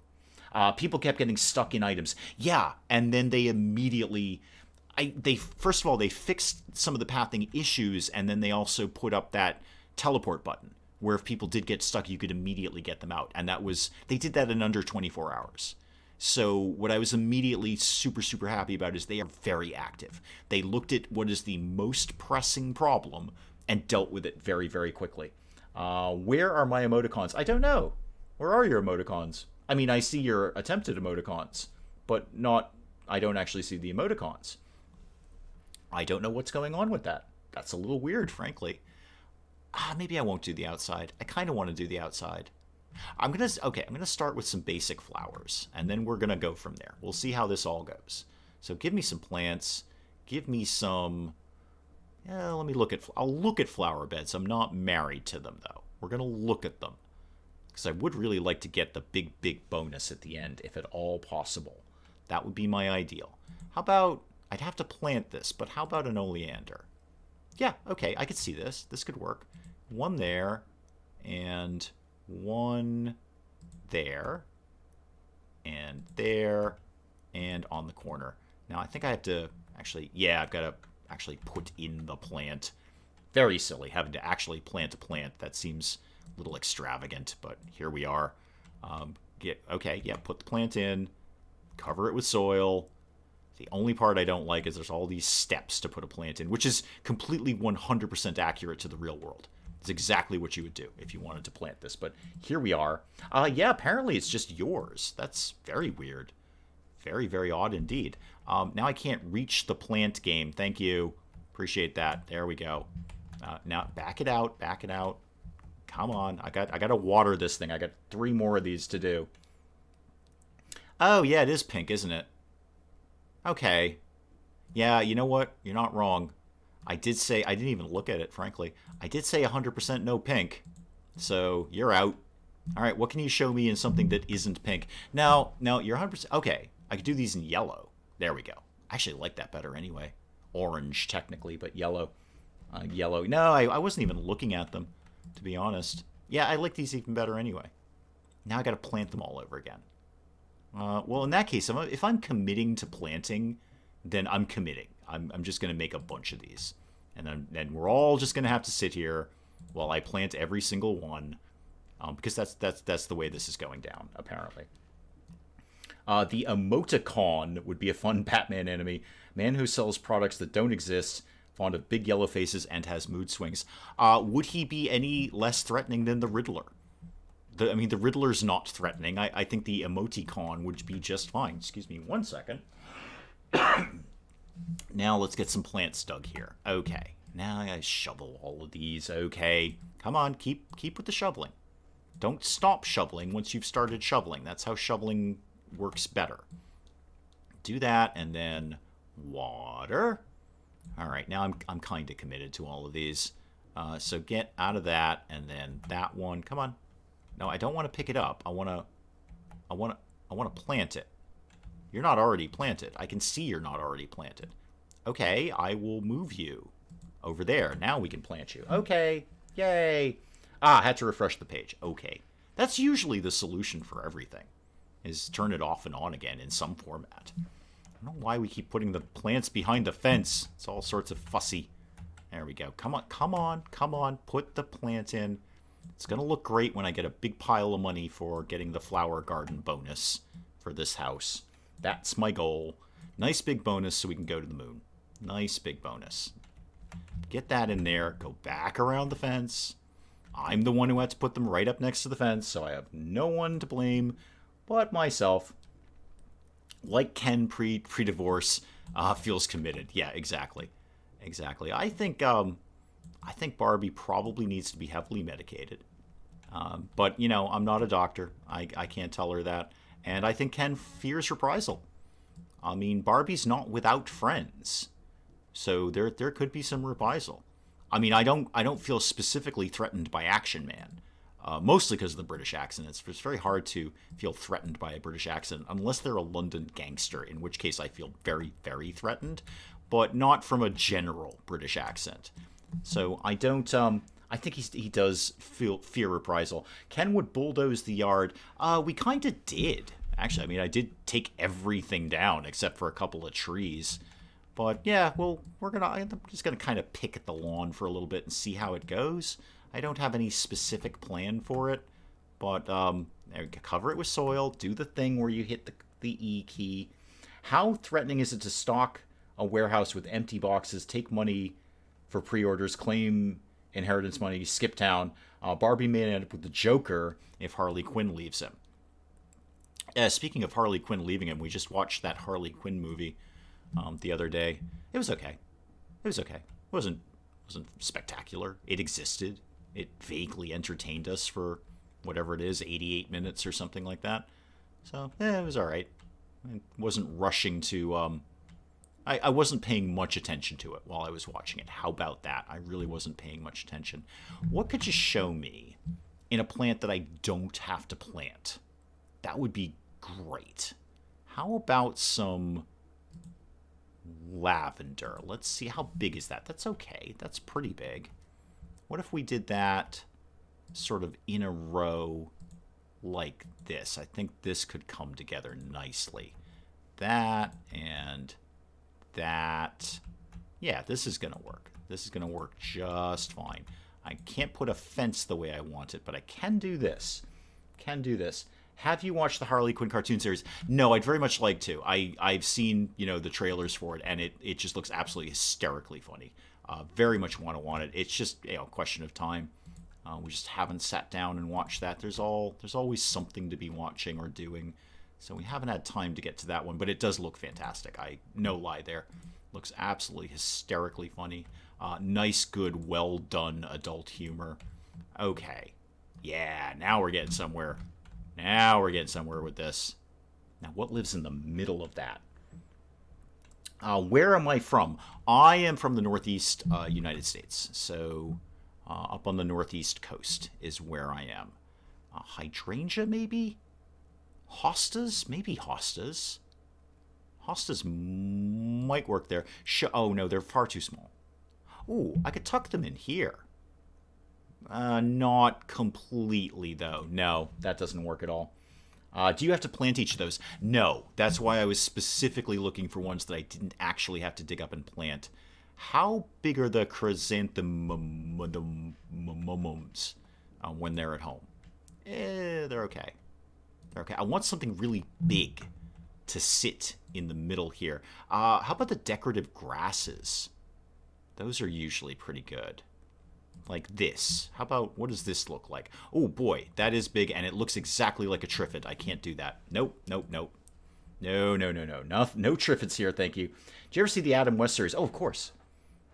People kept getting stuck in items. Yeah, and then they immediately... First of all, they fixed some of the pathing issues, and then they also put up that teleport button, where if people did get stuck, you could immediately get them out. And they did that in under 24 hours. So what I was immediately super, super happy about is they are very active. They looked at what is the most pressing problem and dealt with it very, very quickly. Where are my emoticons? I don't know. Where are your emoticons? I mean, I see your attempted emoticons, but I don't actually see the emoticons. I don't know what's going on with that. That's a little weird, frankly. Maybe I won't do the outside. I kind of want to do the outside. I'm gonna start with some basic flowers, and then we're gonna go from there. We'll see how this all goes. So give me some plants. Give me some... I'll look at flower beds. I'm not married to them, though. We're gonna look at them. Because I would really like to get the big, big bonus at the end, if at all possible. That would be my ideal. How about... I'd have to plant this, but how about an oleander? Yeah, okay, I could see this. This could work. One there, and one there, and there, and on the corner. Now, I think I have to actually... Yeah, I've got to actually put in the plant. Very silly, having to actually plant a plant. That seems a little extravagant, but here we are. Put the plant in, cover it with soil. The only part I don't like is there's all these steps to put a plant in, which is completely 100% accurate to the real world. It's exactly what you would do if you wanted to plant this, but here we are. Yeah, apparently it's just yours. That's very weird. Very, very odd indeed. Now I can't reach the plant game. Thank you. Appreciate that. There we go. Now back it out. Back it out. Come on. I got to water this thing. I got 3 more of these to do. Oh, yeah, it is pink, isn't it? Okay. Yeah, you know what? You're not wrong. I didn't even look at it, frankly. I did say 100% no pink. So, you're out. All right, what can you show me in something that isn't pink? Now, you're 100%... Okay, I could do these in yellow. There we go. I actually like that better anyway. Orange, technically, but yellow. Yellow. No, I wasn't even looking at them, to be honest. Yeah, I like these even better anyway. Now I got to plant them all over again. Well, in that case, if I'm committing to planting then I'm committing. I'm just going to make a bunch of these. And then we're all just going to have to sit here while I plant every single one, because that's the way this is going down, apparently. The emoticon would be a fun Batman enemy. Man who sells products that don't exist, fond of big yellow faces, and has mood swings. Would he be any less threatening than the Riddler? I mean, the Riddler's not threatening. I think the emoticon would be just fine. Excuse me 1 second. Now let's get some plants dug here. Okay. Now I gotta shovel all of these. Okay. Come on, keep with the shoveling. Don't stop shoveling once you've started shoveling. That's how shoveling works better. Do that, and then water. All right, now I'm kind of committed to all of these. So get out of that, and then that one. Come on. No, I don't want to pick it up. I want to plant it. You're not already planted. I can see you're not already planted. Okay, I will move you over there. Now we can plant you. Okay, yay. I had to refresh the page. Okay. That's usually the solution for everything, is turn it off and on again in some format. I don't know why we keep putting the plants behind the fence. It's all sorts of fussy. There we go. Come on. Put the plant in. It's going to look great when I get a big pile of money for getting the flower garden bonus for this house. That's my goal. Nice big bonus so we can go to the moon. Nice big bonus. Get that in there. Go back around the fence. I'm the one who had to put them right up next to the fence, so I have no one to blame but myself. Like Ken pre-divorce, feels committed. Yeah, exactly. I think Barbie probably needs to be heavily medicated. But, you know, I'm not a doctor. I can't tell her that. And I think Ken fears reprisal. I mean, Barbie's not without friends. So there could be some reprisal. I mean, I don't feel specifically threatened by Action Man. Mostly because of the British accent. It's very hard to feel threatened by a British accent unless they're a London gangster, in which case I feel very, very threatened, but not from a general British accent. So I don't. I think he does fear reprisal. Ken would bulldoze the yard. We kind of did, actually. I mean, I did take everything down except for a couple of trees. But yeah, well, I'm just gonna kind of pick at the lawn for a little bit and see how it goes. I don't have any specific plan for it, but cover it with soil. Do the thing where you hit the E key. How threatening is it to stock a warehouse with empty boxes, take money for pre-orders, claim inheritance money, skip town? Barbie may end up with the Joker if Harley Quinn leaves him. Speaking of Harley Quinn leaving him, we just watched that Harley Quinn movie the other day. It was okay. It wasn't spectacular. It existed. It vaguely entertained us for whatever it is, 88 minutes or something like that. So, it was all right. I wasn't rushing to... I wasn't paying much attention to it while I was watching it. How about that? I really wasn't paying much attention. What could you show me in a plant that I don't have to plant? That would be great. How about some lavender? Let's see, how big is that? That's okay. That's pretty big. What if we did that sort of in a row like this? I think this could come together nicely. That and that. Yeah, this is going to work. This is going to work just fine. I can't put a fence the way I want it, but I can do this. Have you watched the Harley Quinn cartoon series? No, I'd very much like to. I've seen, the trailers for it, and it just looks absolutely hysterically funny. Very much want it. It's just a question of time. We just haven't sat down and watched that. There's always something to be watching or doing, so we haven't had time to get to that one. But it does look fantastic. No lie there. Looks absolutely hysterically funny. Nice, good, well done adult humor. Okay, yeah, now we're getting somewhere. With this. Now, what lives in the middle of that? Where am I from? I am from the Northeast United States. So up on the Northeast coast is where I am. Hydrangea, maybe? Hostas? Maybe hostas. Hostas might work there. Oh, no, they're far too small. Ooh, I could tuck them in here. Not completely, though. No, that doesn't work at all. Do you have to plant each of those? No. That's why I was specifically looking for ones that I didn't actually have to dig up and plant. How big are the chrysanthemums when they're at home? They're okay. They're okay. I want something really big to sit in the middle here. How about the decorative grasses? Those are usually pretty good. Like this. How about, what does this look like? Oh boy, that is big, and it looks exactly like a triffid. I can't do that. Nope, nope, nope. No, no, no, no. No triffids here, thank you. Did you ever see the Adam West series? Oh, of course.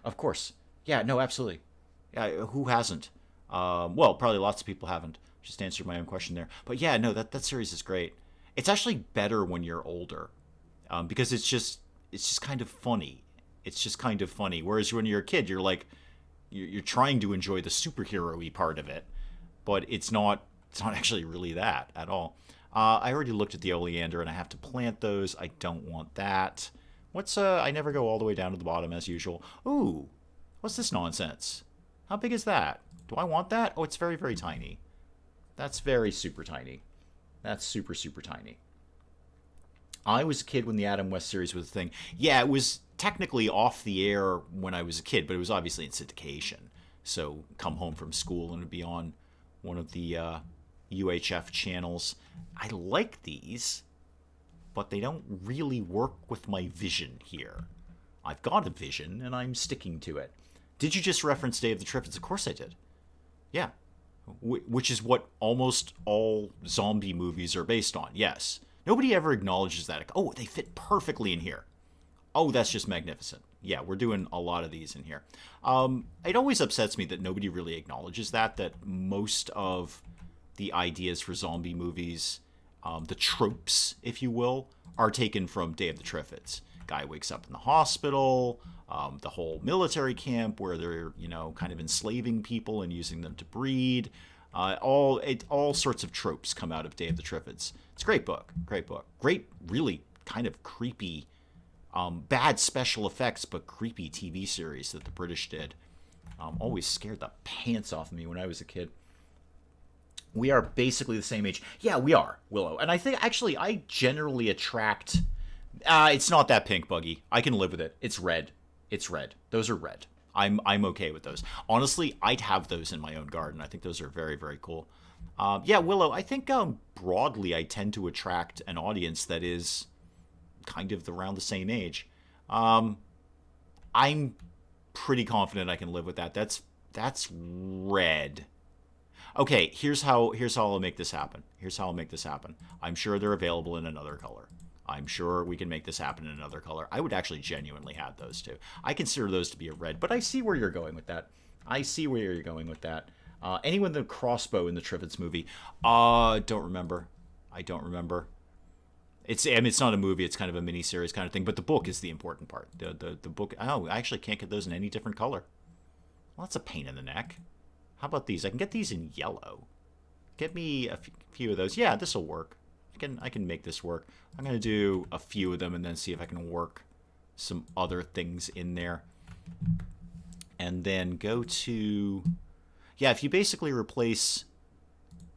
Of course. Yeah, no, absolutely. Yeah, who hasn't? Well, probably lots of people haven't. Just answered my own question there. But yeah, no, that series is great. It's actually better when you're older, because it's just kind of funny. It's just kind of funny. Whereas when you're a kid, you're like, you're trying to enjoy the superhero-y part of it, but it's not actually really that at all. I already looked at the oleander, and I have to plant those. I don't want that. What's I never go all the way down to the bottom as usual. Ooh, what's this nonsense? How big is that? Do I want that? Oh, it's very, very tiny. That's very super tiny. That's super, super tiny. I was a kid when the Adam West series was a thing. Yeah, it was technically off the air when I was a kid, but it was obviously in syndication. So come home from school and it'd be on one of the UHF channels. I like these, but they don't really work with my vision here. I've got a vision and I'm sticking to it. Did you just reference Day of the Triffids? Of course I did. Yeah. Which is what almost all zombie movies are based on. Yes. Nobody ever acknowledges that. Oh, they fit perfectly in here. Oh, that's just magnificent. Yeah, we're doing a lot of these in here. It always upsets me that nobody really acknowledges that most of the ideas for zombie movies, the tropes, if you will, are taken from Day of the Triffids. Guy wakes up in the hospital, the whole military camp where they're, kind of enslaving people and using them to breed. All sorts of tropes come out of Day of the Triffids. It's a great book. Great book. Great, really kind of creepy, bad special effects, but creepy TV series that the British did. Always scared the pants off of me when I was a kid. We are basically the same age. Yeah, we are, Willow. And I think, actually, I generally attract... it's not that pink, Buggy. I can live with it. It's red. It's red. Those are red. I'm okay with those. Honestly, I'd have those in my own garden. I think those are very, very cool. Yeah, Willow, I think broadly I tend to attract an audience that is kind of around the same age. I'm pretty confident I can live with that. That's red. Okay, here's how I'll make this happen. I'm sure they're available in another color. I'm sure we can make this happen in another color. I would actually genuinely have those too. I consider those to be a red, but I see where you're going with that. Anyone the crossbow in the Triffids movie? Don't remember. I don't remember. It's not a movie. It's kind of a mini-series kind of thing. But the book is the important part. The book. Oh, I actually can't get those in any different color. Well, that's a pain in the neck. How about these? I can get these in yellow. Get me a few of those. Yeah, this will work. I can make this work. I'm going to do a few of them and then see if I can work some other things in there. And then go to... Yeah, if you basically replace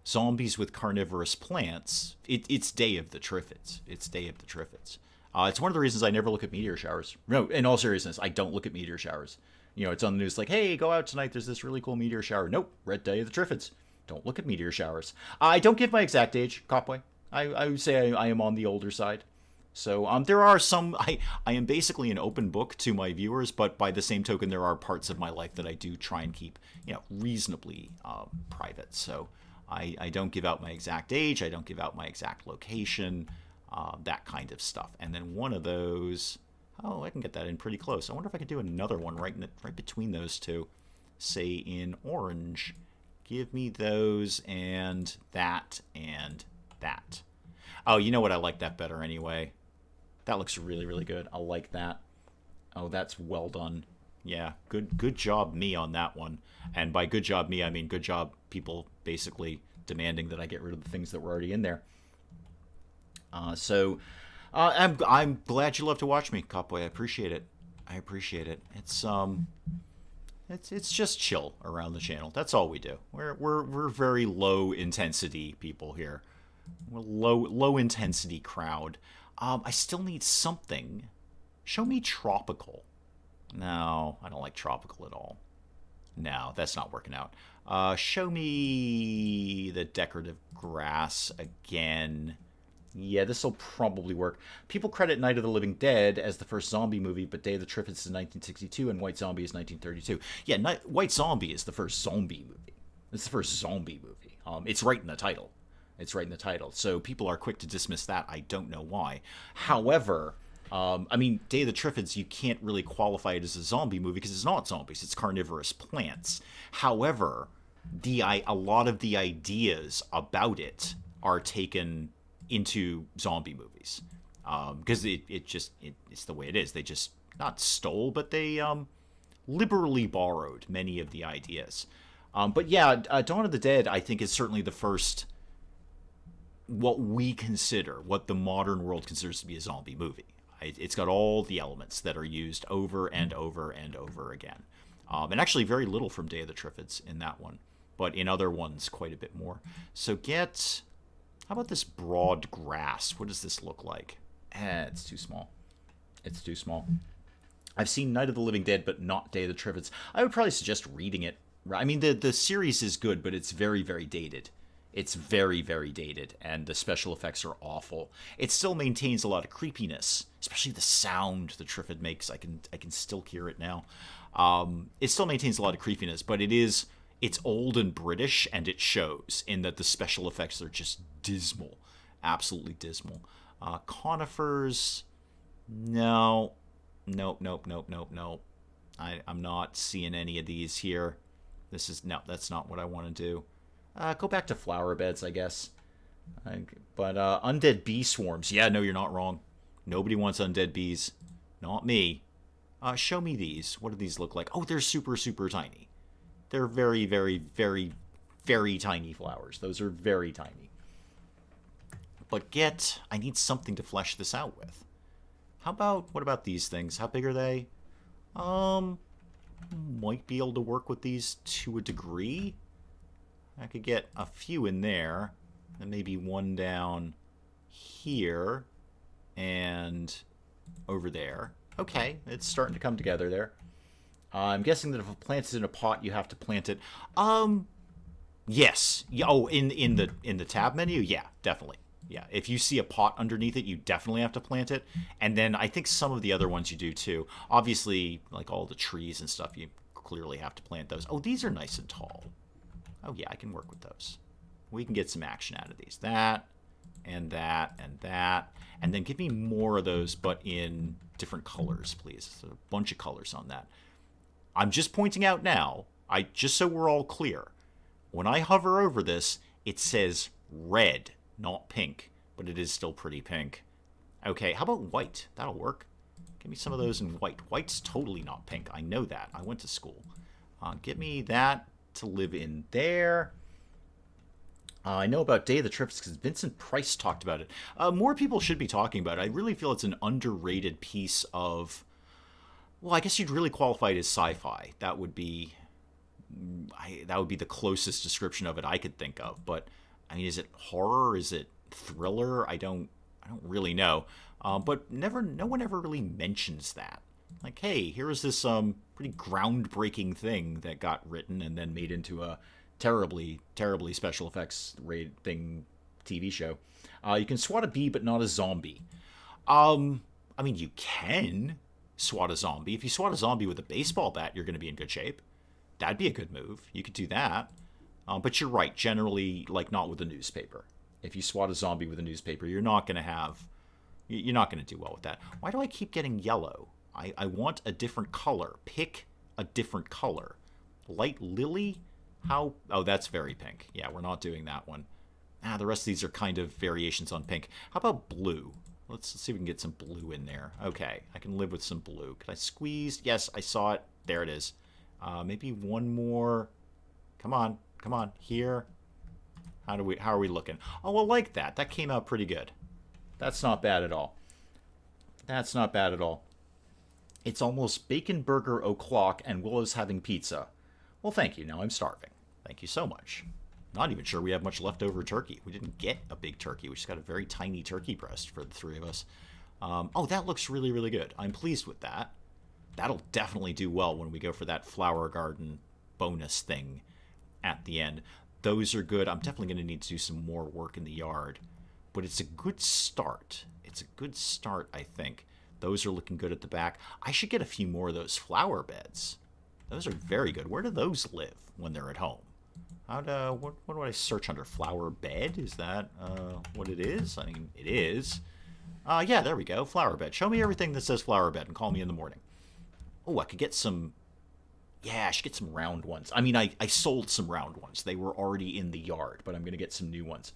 zombies with carnivorous plants, it's Day of the Triffids. It's one of the reasons I never look at meteor showers. No, in all seriousness, I don't look at meteor showers. It's on the news like, hey, go out tonight. There's this really cool meteor shower. Nope, red Day of the Triffids. Don't look at meteor showers. I don't give my exact age, Copway. I would say I am on the older side. So there are some... I am basically an open book to my viewers, but by the same token, there are parts of my life that I do try and keep, reasonably private. So I don't give out my exact age. I don't give out my exact location, that kind of stuff. And then one of those... Oh, I can get that in pretty close. I wonder if I can do another one right between those two. Say in orange. Give me those and that and that. Oh, you know what? I like that better anyway. That looks really, really good. I like that. Oh, that's well done. Yeah, good job me on that one. And by good job me, I mean good job people basically demanding that I get rid of the things that were already in there. I'm glad you love to watch me, Copboy. I appreciate it. It's just chill around the channel. That's all we do. We're very low intensity people here. Low intensity crowd. I still need something. Show me tropical. No, I don't like tropical at all. No, that's not working out. Show me the decorative grass again. Yeah, this will probably work. People credit Night of the Living Dead as the first zombie movie, but Day of the Triffids is 1962 and White Zombie is 1932. Yeah, White Zombie is the first zombie movie. It's the first zombie movie. It's right in the title. It's right in the title. So people are quick to dismiss that. I don't know why. However, I mean, Day of the Triffids, you can't really qualify it as a zombie movie because it's not zombies. It's carnivorous plants. However, a lot of the ideas about it are taken into zombie movies because it's the way it is. They just not stole, but they liberally borrowed many of the ideas. But yeah, Dawn of the Dead, I think, is certainly the first what the modern world considers to be a zombie movie. It's got all the elements that are used over and over and over again. And actually very little from Day of the Triffids in that one. But in other ones, quite a bit more. So how about this broad grass? What does this look like? It's too small. It's too small. I've seen Night of the Living Dead, but not Day of the Triffids. I would probably suggest reading it. I mean, the series is good, but it's very, very dated. It's very, very dated, and the special effects are awful. It still maintains a lot of creepiness, especially the sound the Triffid makes. I can still hear it now. It still maintains a lot of creepiness, but it's old and British, and it shows in that the special effects are just dismal, absolutely dismal. Conifers, no, nope. I'm not seeing any of these here. That's not what I want to do. Go back to flower beds, I guess. But undead bee swarms. Yeah, no, you're not wrong. Nobody wants undead bees. Not me. Show me these. What do these look like? Oh, they're super, super tiny. They're very, very, very, very tiny flowers. Those are very tiny. But I need something to flesh this out with. What about these things? How big are they? Might be able to work with these to a degree. I could get a few in there, and maybe one down here, and over there. Okay, it's starting to come together there. I'm guessing that if a plant is in a pot, you have to plant it. Yes. Oh, in the tab menu? Yeah, definitely. Yeah, if you see a pot underneath it, you definitely have to plant it. And then I think some of the other ones you do too. Obviously, like all the trees and stuff, you clearly have to plant those. Oh, these are nice and tall. Oh, yeah, I can work with those. We can get some action out of these. That, and that, and that. And then give me more of those, but in different colors, please. So a bunch of colors on that. I'm just pointing out now, just so we're all clear, when I hover over this, it says red, not pink, but it is still pretty pink. Okay, how about white? That'll work. Give me some of those in white. White's totally not pink. I know that. I went to school. Give me that to live in there. I know about Day of the Triffids because Vincent Price talked about it. More people should be talking about it. I really feel it's an underrated piece of... Well, I guess you'd really qualify it as sci-fi. That would be the closest description of it I could think of. But I mean, is it horror? Is it thriller? I don't really know. But no one ever really mentions that. Like, hey, here is this pretty groundbreaking thing that got written and then made into a terribly, terribly special effects thing TV show. You can swat a bee, but not a zombie. I mean, you can swat a zombie. If you swat a zombie with a baseball bat, you're going to be in good shape. That'd be a good move. You could do that. But you're right. Generally, like, not with a newspaper. If you swat a zombie with a newspaper, you're not going to do well with that. Why do I keep getting yellow? I want a different color. Pick a different color. Light lily? How? Oh, that's very pink. Yeah, we're not doing that one. The rest of these are kind of variations on pink. How about blue? Let's see if we can get some blue in there. Okay, I can live with some blue. Can I squeeze? Yes, I saw it. There it is. Maybe one more. Come on. Here. How are we looking? Oh, well, like that. That came out pretty good. That's not bad at all. It's almost bacon burger o'clock and Willow's having pizza. Well, thank you. Now I'm starving. Thank you so much. Not even sure we have much leftover turkey. We didn't get a big turkey. We just got a very tiny turkey breast for the three of us. Oh, that looks really, really good. I'm pleased with that. That'll definitely do well when we go for that flower garden bonus thing at the end. Those are good. I'm definitely going to need to do some more work in the yard. But it's a good start. It's a good start, I think. Those are looking good at the back. I should get a few more of those flower beds. Those are very good. Where do those live when they're at home? What do I search under? Flower bed? Is that what it is? I mean, it is. Yeah, there we go. Flower bed. Show me everything that says flower bed and call me in the morning. Oh, I could get some... Yeah, I should get some round ones. I mean, I sold some round ones. They were already in the yard, but I'm going to get some new ones.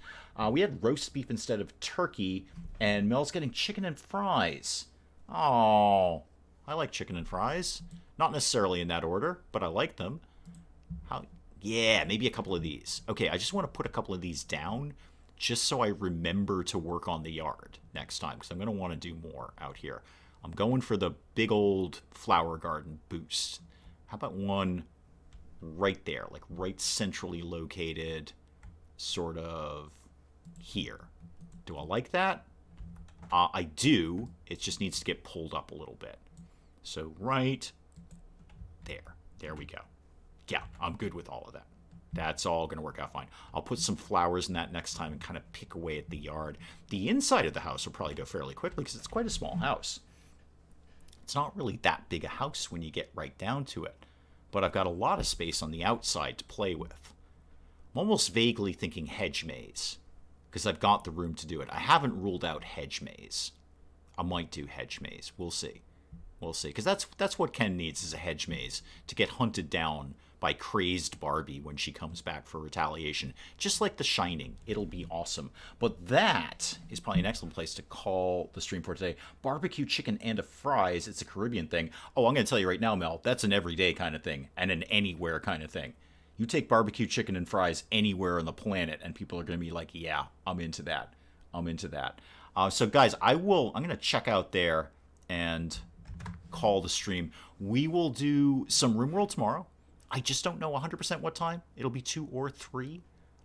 We had roast beef instead of turkey, and Mel's getting chicken and fries. Oh, I like chicken and fries. Not necessarily in that order, but I like them. Yeah, maybe a couple of these. Okay, I just want to put a couple of these down just so I remember to work on the yard next time, because I'm going to want to do more out here. I'm going for the big old flower garden boost. How about one right there, like right centrally located, sort of here? Do I like that? I do. It just needs to get pulled up a little bit. So right there. There we go. Yeah, I'm good with all of that. That's all going to work out fine. I'll put some flowers in that next time and kind of pick away at the yard. The inside of the house will probably go fairly quickly because it's quite a small house. It's not really that big a house when you get right down to it. But I've got a lot of space on the outside to play with. I'm almost vaguely thinking hedge maze, because I've got the room to do it. I haven't ruled out hedge maze. I might do hedge maze. We'll see. We'll see. Because that's what Ken needs, is a hedge maze to get hunted down by crazed Barbie when she comes back for retaliation. Just like The Shining. It'll be awesome. But that is probably an excellent place to call the stream for today. Barbecue chicken and a fries. It's a Caribbean thing. Oh, I'm going to tell you right now, Mel, that's an everyday kind of thing and an anywhere kind of thing. You take barbecue chicken and fries anywhere on the planet and people are going to be like, yeah, I'm into that. I'm into that. So guys, I'm going to check out there and call the stream. We will do some RimWorld tomorrow. I just don't know 100% what time. It'll be 2 or 3.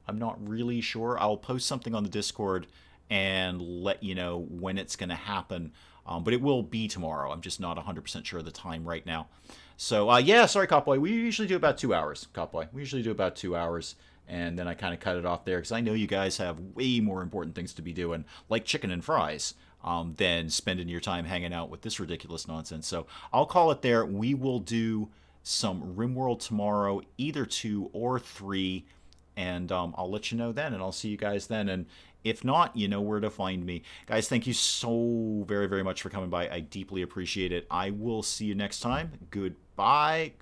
I'm not really sure. I'll post something on the Discord and let you know when it's going to happen. But it will be tomorrow. I'm just not 100% sure of the time right now. So, yeah, sorry, Copboy. We usually do about 2 hours, Copboy. We usually do about 2 hours. And then I kind of cut it off there because I know you guys have way more important things to be doing, like chicken and fries, than spending your time hanging out with this ridiculous nonsense. So I'll call it there. We will do some RimWorld tomorrow, either 2 or 3, and I'll let you know then, and I'll see you guys then. And if not, you know where to find me. Guys, thank you so very, very much for coming by. I deeply appreciate it. I will see you next time. Goodbye.